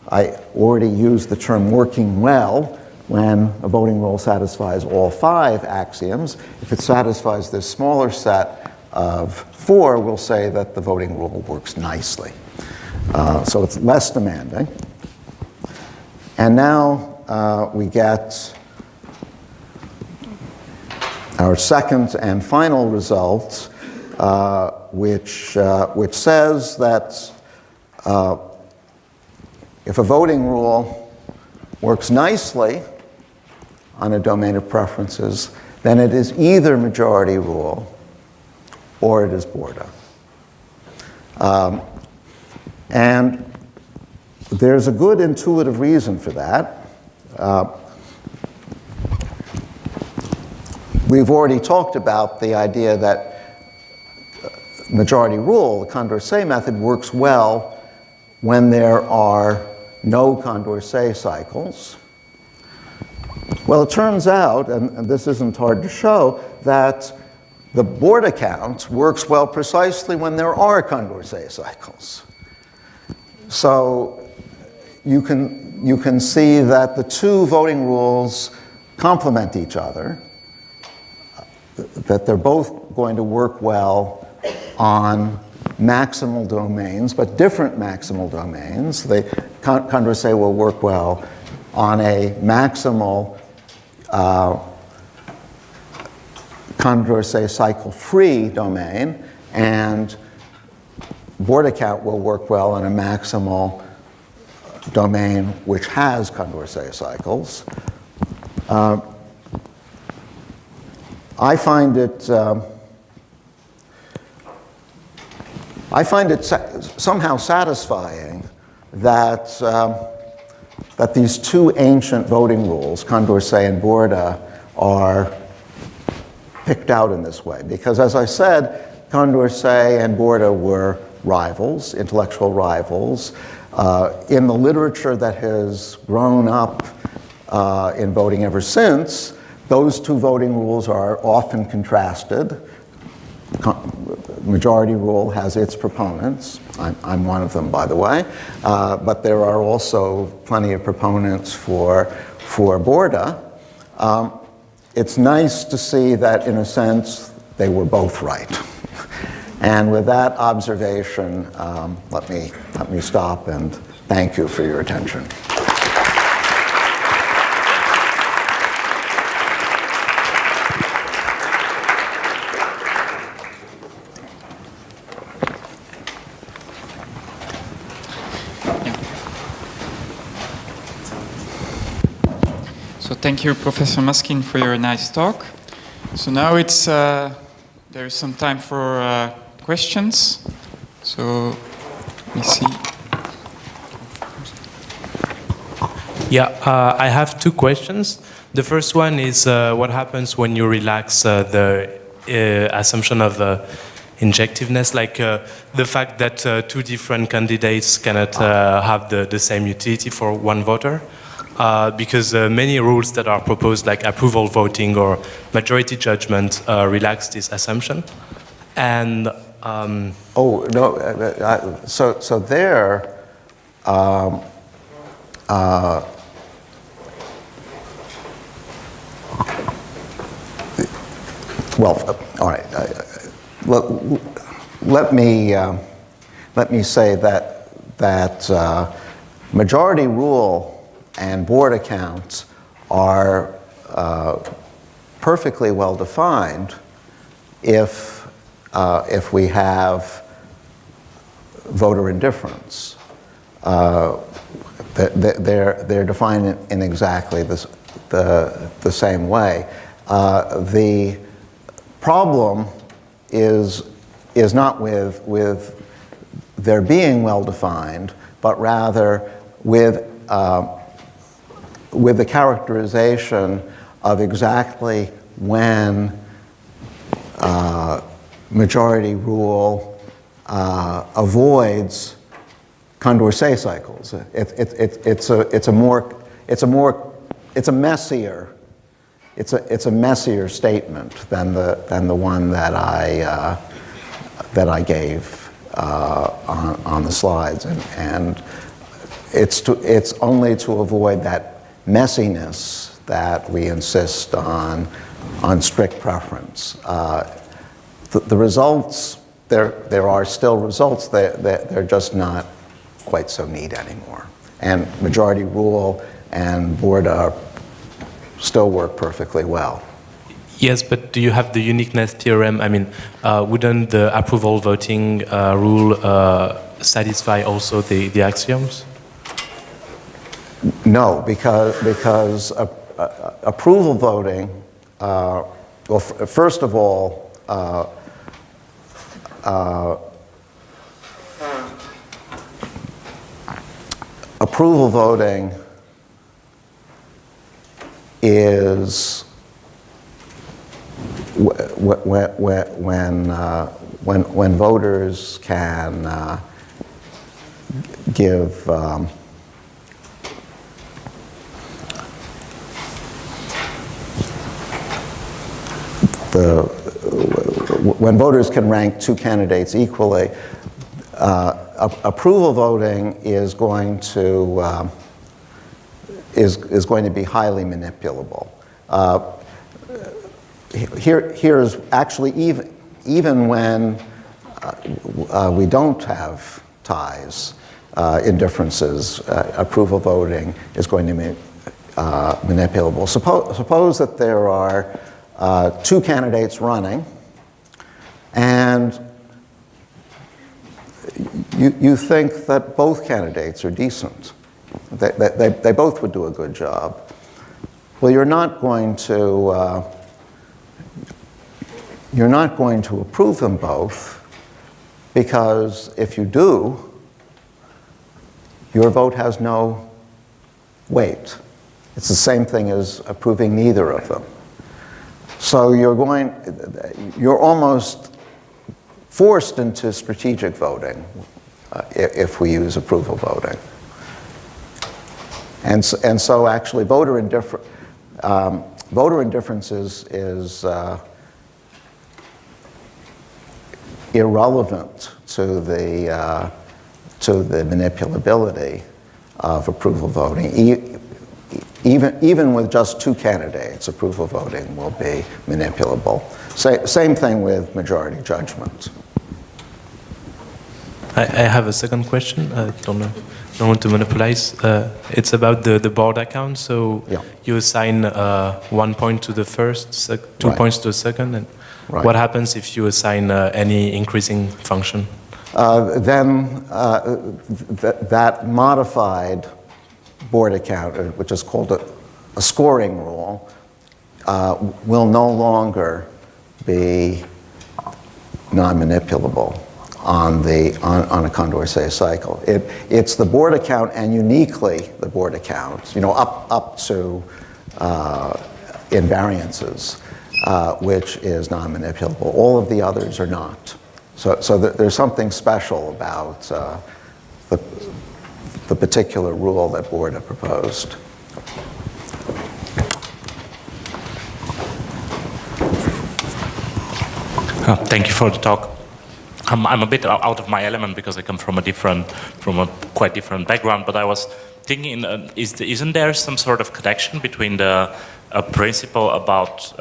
E: I already used the term working well when a voting rule satisfies all 5 axioms. If it satisfies this smaller set of 4, we'll say that the voting rule works nicely. So it's less demanding. And now we get our second and final result, which says that if a voting rule works nicely on a domain of preferences, then it is either majority rule or it is Borda. And there's a good intuitive reason for that. We've already talked about the idea that majority rule, the Condorcet method, works well when there are no Condorcet cycles. Well, it turns out, and this isn't hard to show, that The board account works well precisely when there are Condorcet cycles. So you can see that the two voting rules complement each other, that they're both going to work well on maximal domains, but different maximal domains. Condorcet will work well on a maximal Condorcet cycle-free domain, and board account will work well on a maximal domain which has Condorcet cycles. I find it somehow satisfying that that these two ancient voting rules, Condorcet and Borda, are picked out in this way. Because as I said, Condorcet and Borda were rivals, intellectual rivals. In the literature that has grown up in voting ever since, those two voting rules are often contrasted. Majority rule has its proponents. I'm one of them, by the way. But there are also plenty of proponents for Borda. It's nice to see that, in a sense, they were both right. And with that observation, let me stop and thank you for your attention.
F: So thank you, Professor Maskin, for your nice talk. So now it's there's some time for questions. So let me see.
G: Yeah, I have two questions. The first one is what happens when you relax the assumption of injectiveness, like the fact that two different candidates cannot have the same utility for one voter? Because many rules that are proposed, like approval voting or majority judgment, relax this assumption. And
E: oh no, so there. Well, all right. Let me say that majority rule and board accounts are perfectly well defined if we have voter indifference. They're defined in exactly the same way. The problem is not with their being well defined, but rather with the characterization of exactly when majority rule avoids Condorcet cycles. It's a messier statement than the one that I gave on the slides, and it's only to avoid that messiness that we insist on strict preference. The results, there are still results, they're just not quite so neat anymore. And majority rule and Borda still work perfectly well.
G: yes, but do you have the uniqueness theorem? I mean, wouldn't the approval voting rule satisfy also the axioms?
E: No, because approval voting, well, first of all, approval voting is when voters can give when voters can rank two candidates equally, approval voting is going to be highly manipulable. Here's actually even when we don't have ties in differences, approval voting is going to be manipulable. Suppose that there are two candidates running, and you think that both candidates are decent. They both would do a good job. Well, you're not going to approve them both, because if you do, your vote has no weight. It's the same thing as approving neither of them. So you're almost forced into strategic voting if we use approval voting. And so actually voter indifference is irrelevant to the manipulability of approval voting. Even with just two candidates, approval voting will be manipulable. Same thing with majority judgment.
G: I have a second question. I don't want to monopolize. It's about the board account. So
E: yeah.
G: You assign 1 point to the first, 2
E: Right.
G: points to the second, and
E: Right.
G: what happens if you assign any increasing function?
E: Then that modified board account, which is called a scoring rule, will no longer be non-manipulable on a Condorcet cycle. It's the board account, and uniquely the board account, up to invariances, which is non-manipulable. All of the others are not. So there's something special about the particular rule that board have proposed.
H: Thank you for the talk. I'm a bit out of my element because I come from a quite different background. But I was thinking, isn't there some sort of connection between the principle about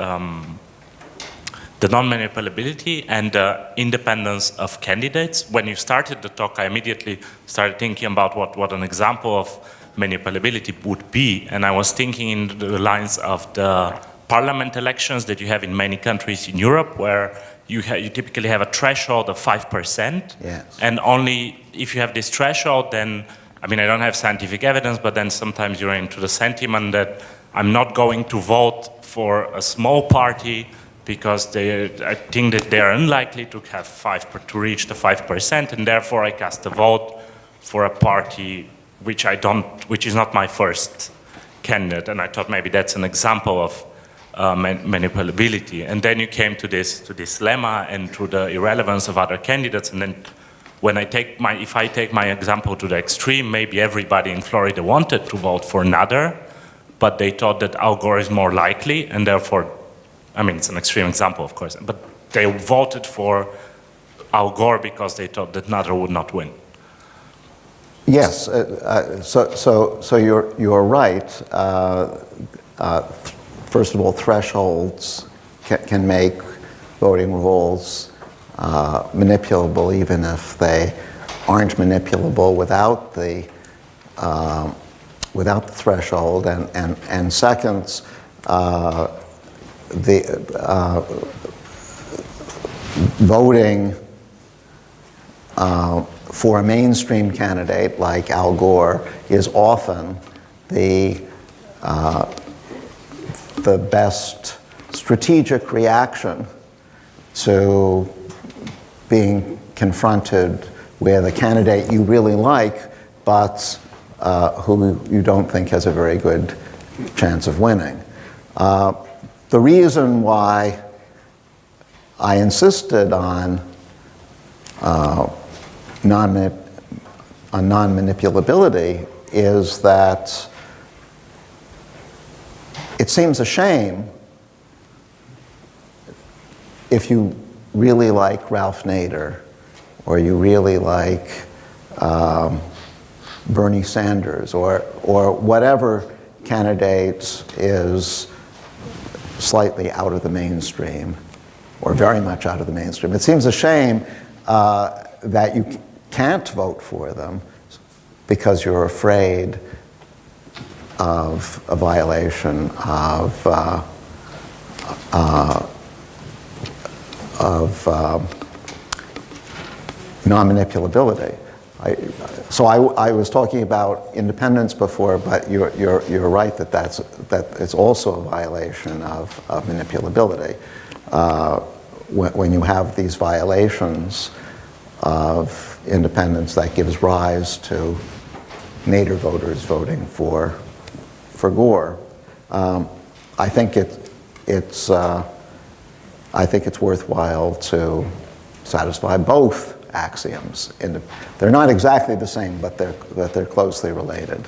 H: the non-manipulability and the independence of candidates? When you started the talk, I immediately started thinking about what an example of manipulability would be, and I was thinking in the lines of the parliament elections that you have in many countries in Europe, where you typically have a threshold of 5%,
E: yes.
H: And only if you have this threshold, then, I mean, I don't have scientific evidence, but then sometimes you're into the sentiment that I'm not going to vote for a small party because I think that they are unlikely to have to reach the 5%, and therefore I cast a vote for a party which is not my first candidate. And I thought maybe that's an example of manipulability. And then you came to this lemma and to the irrelevance of other candidates. And then when if I take my example to the extreme, maybe everybody in Florida wanted to vote for another, but they thought that Al Gore is more likely, and therefore, I mean, it's an extreme example, of course, but they voted for Al Gore because they thought that Nader would not win.
E: Yes, so you're right. First of all, thresholds can make voting rules manipulable, even if they aren't manipulable without the threshold. And second, voting for a mainstream candidate like Al Gore is often the best strategic reaction to being confronted with a candidate you really like, but who you don't think has a very good chance of winning. The reason why I insisted on non-manipulability is that it seems a shame if you really like Ralph Nader, or you really like Bernie Sanders, or whatever candidate is slightly out of the mainstream, or very much out of the mainstream. It seems a shame that you can't vote for them because you're afraid of a violation of non-manipulability. So I was talking about independence before, but you're right that it's also a violation of manipulability. When you have these violations of independence, that gives rise to Nader voters voting for Gore. I think it's worthwhile to satisfy both axioms. They're not exactly the same, but they're closely related.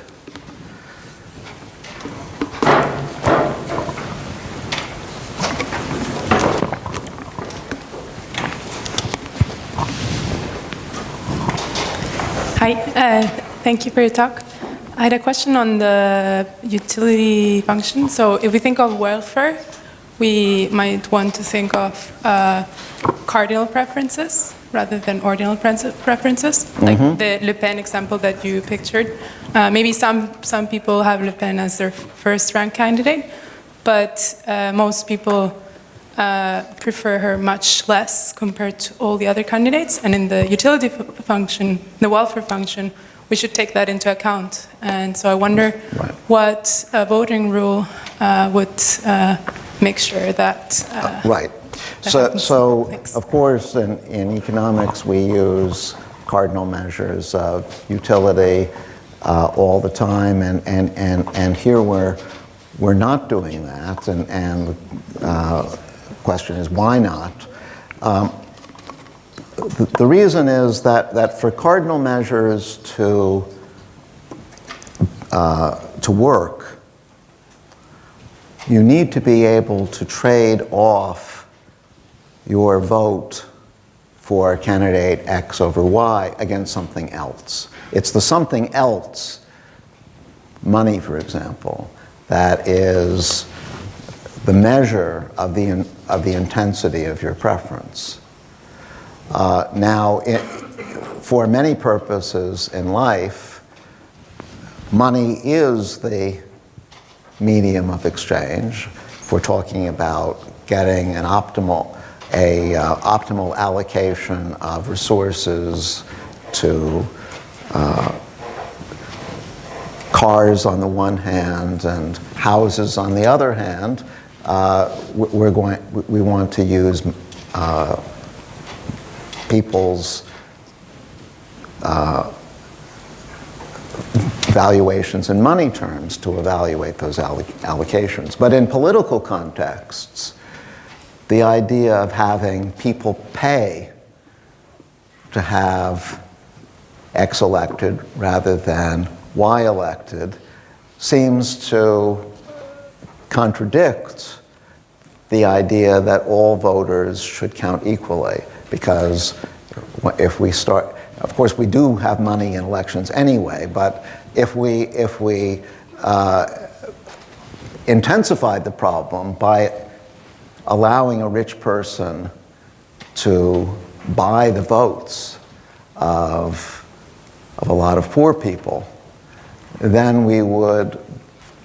I: Hi, thank you for your talk. I had a question on the utility function. So if we think of welfare, we might want to think of cardinal preferences rather than ordinal preferences, like the Le Pen example that you pictured. Maybe some people have Le Pen as their first-rank candidate, but most people prefer her much less compared to all the other candidates. And in the utility function, the welfare function, we should take that into account. And so I wonder what voting rule would make sure that
E: right. So of course, in economics, we use cardinal measures of utility all the time, and here we're not doing that, and the question is why not? The reason is that for cardinal measures to work, you need to be able to trade off your vote for candidate X over Y against something else. It's the something else, money, for example, that is the measure of the intensity of your preference. Now, for many purposes in life, money is the medium of exchange. If we're talking about getting an optimal allocation of resources to cars on the one hand and houses on the other hand, we want to use people's valuations in money terms to evaluate those allocations. But in political contexts, the idea of having people pay to have X elected rather than Y elected seems to contradict the idea that all voters should count equally, because if we start, of course we do have money in elections anyway, but if we intensified the problem by allowing a rich person to buy the votes of a lot of poor people, then we would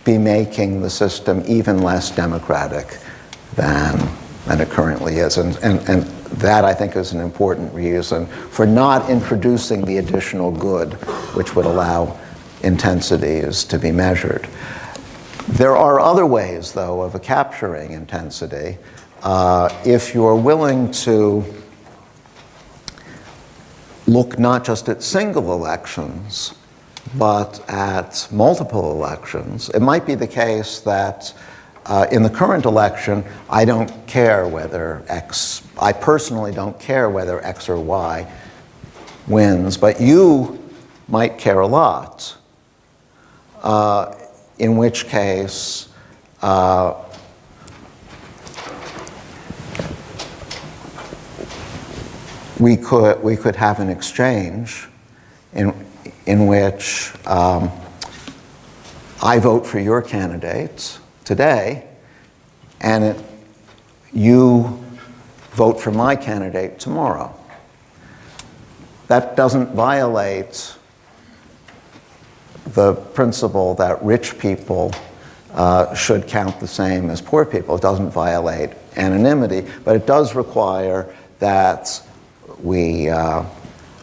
E: be making the system even less democratic than it currently is. And that, I think, is an important reason for not introducing the additional good which would allow intensities to be measured. There are other ways, though, of capturing intensity. If you're willing to look not just at single elections, but at multiple elections, it might be the case that in the current election, I personally don't care whether X or Y wins, but you might care a lot, in which case we could have an exchange in which I vote for your candidates today, and you vote for my candidate tomorrow. That doesn't violate the principle that rich people should count the same as poor people. It doesn't violate anonymity, but it does require that we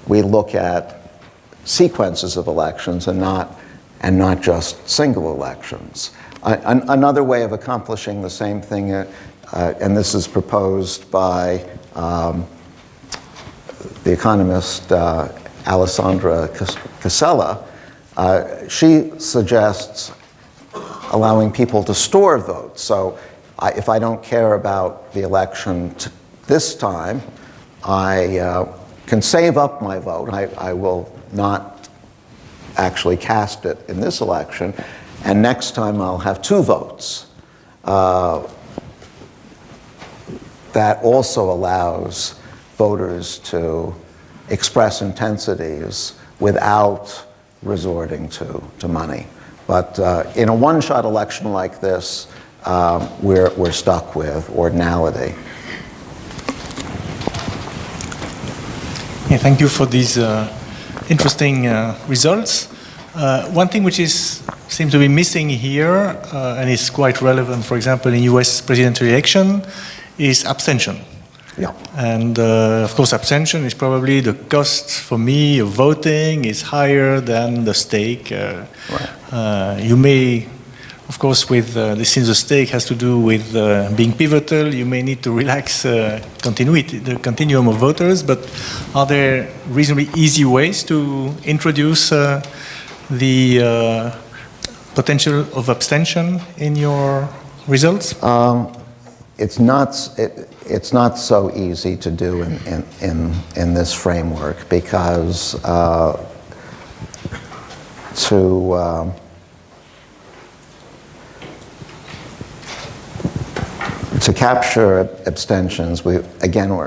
E: look at sequences of elections and not just single elections. Another way of accomplishing the same thing, and this is proposed by the economist Alessandra Casella, she suggests allowing people to store votes. So if I don't care about the election this time, I can save up my vote. I will not actually cast it in this election, and next time I'll have 2 votes. That also allows voters to express intensities without resorting to money. But in a one-shot election like this, we're stuck with ordinality.
D: Yeah, thank you for these interesting results. One thing which seems to be missing here, and is quite relevant, for example, in US presidential election, is abstention.
E: Yeah.
D: And of course, abstention is probably the cost for me of voting is higher than the stake.
E: Right.
D: You may, of course, since the stake has to do with being pivotal, you may need to relax the continuum of voters, but are there reasonably easy ways to introduce the potential of abstention in your results?
E: It's not so easy to do in this framework, because to capture abstentions, we're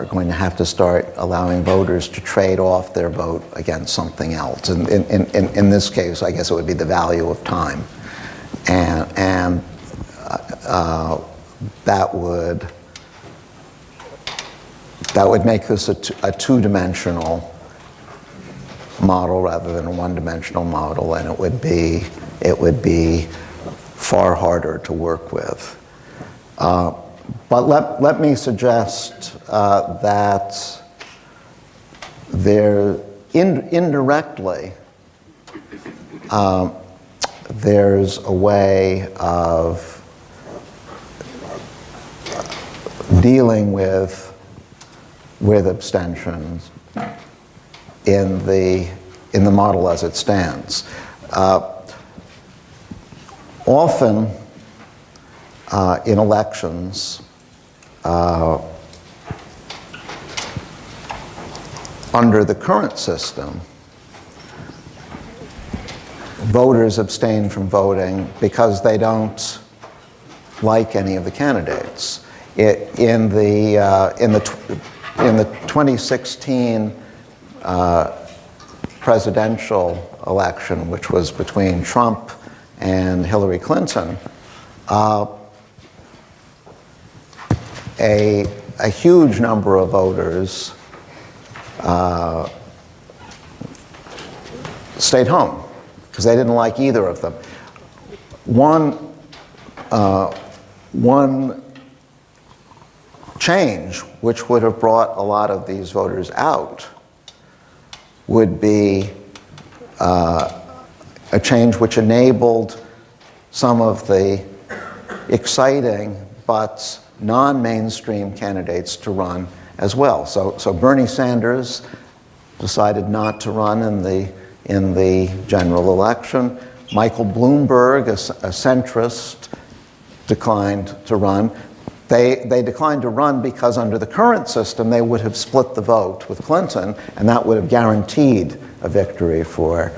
E: going to have to start allowing voters to trade off their vote against something else. And in this case, I guess it would be the value of time, and that would make this a two-dimensional model rather than a one-dimensional model, and it would be far harder to work with. But let me suggest that indirectly there's a way of dealing with abstentions in the model as it stands. Often in elections, under the current system, voters abstain from voting because they don't like any of the candidates. In the 2016 presidential election, which was between Trump and Hillary Clinton, a huge number of voters stayed home because they didn't like either of them. One change which would have brought a lot of these voters out would be a change which enabled some of the exciting but non-mainstream candidates to run as well. So Bernie Sanders decided not to run in the general election. Michael Bloomberg, a centrist, declined to run. They declined to run because under the current system, they would have split the vote with Clinton, and that would have guaranteed a victory for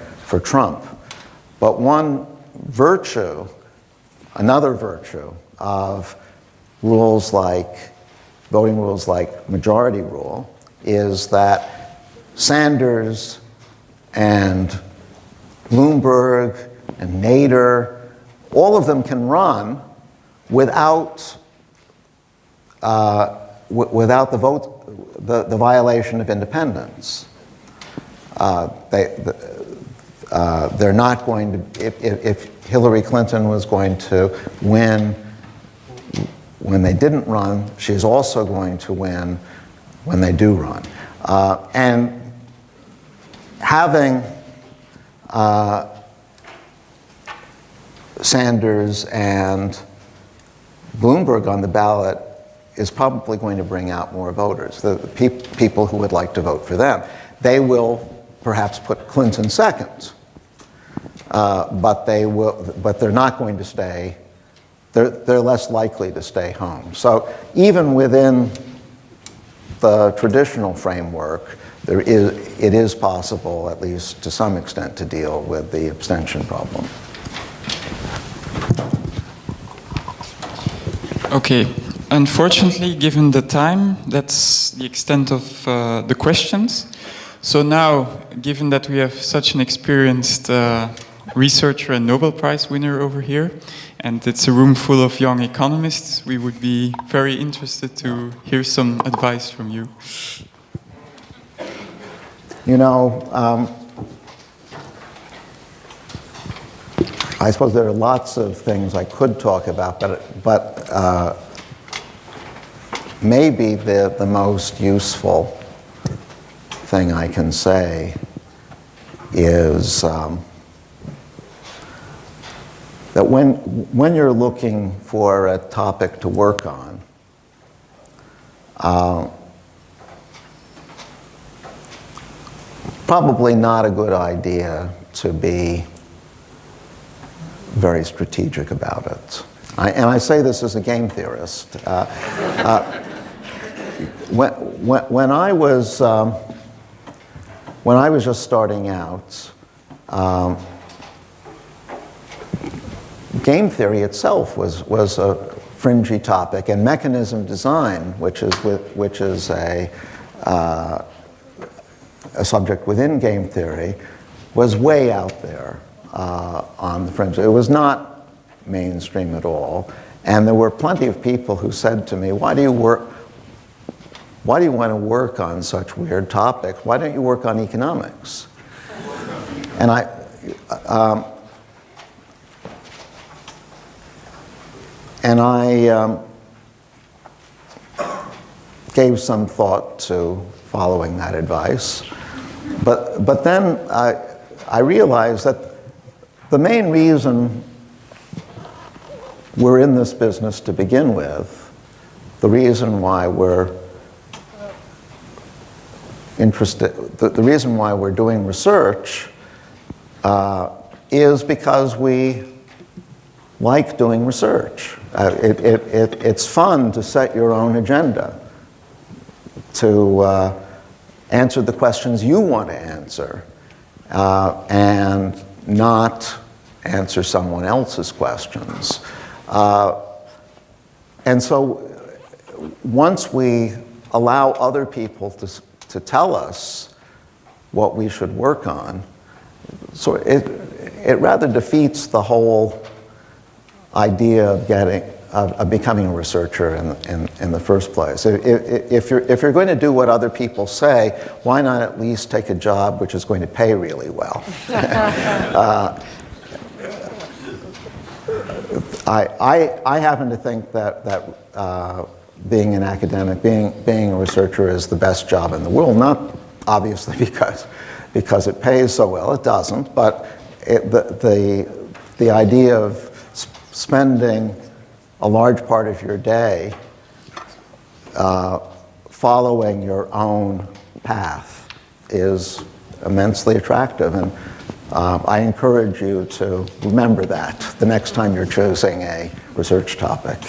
E: Trump. But another virtue of voting rules like majority rule, is that Sanders and Bloomberg and Nader, all of them can run without without the violation of independence. They're not going to, if Hillary Clinton was going to win when they didn't run, she's also going to win when they do run. And having Sanders and Bloomberg on the ballot is probably going to bring out more voters, the people who would like to vote for them. They will perhaps put Clinton second, but they're not going to stay. They're less likely to stay home. So even within the traditional framework, it is possible, at least to some extent, to deal with the abstention problem.
F: Okay. Unfortunately, given the time, that's the extent of the questions. So now, given that we have such an experienced researcher and Nobel Prize winner over here, and it's a room full of young economists, we would be very interested to hear some advice from you.
E: You know, I suppose there are lots of things I could talk about, but maybe the most useful thing I can say is that when you're looking for a topic to work on, probably not a good idea to be very strategic about it. And I say this as a game theorist. When I was just starting out, game theory itself was a fringy topic, and mechanism design, which is a subject within game theory, was way out there on the fringe. It was not mainstream at all, and there were plenty of people who said to me, why do you want to work on such weird topics? Why don't you work on economics? And I gave some thought to following that advice, but then I realized that the main reason we're in this business to begin with, the reason why we're interested, the reason why we're doing research is because we like doing research. It's fun to set your own agenda, to answer the questions you want to answer, and not answer someone else's questions. And so once we allow other people to tell us what we should work on, so it rather defeats the whole idea of becoming a researcher in the first place. If you're going to do what other people say, why not at least take a job which is going to pay really well? I happen to think that being an academic, being a researcher is the best job in the world. Not obviously because it pays so well. It doesn't. But the idea of spending a large part of your day following your own path is immensely attractive, and I encourage you to remember that the next time you're choosing a research topic.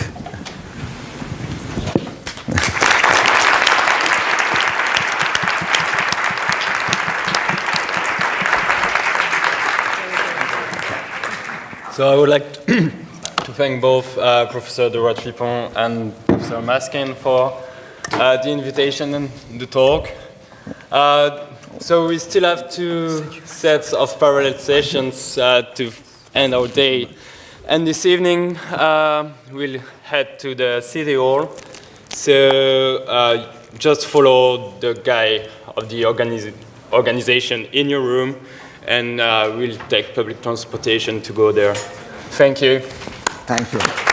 A: So I would like to thank both Professor de Roy-Tripon and Professor Maskin for the invitation and the talk. So we still have 2 sets of parallel sessions to end our day. And this evening, we'll head to the City Hall. So just follow the guy of the organization in your room, and we'll take public transportation to go there. Thank you.
E: Thank you.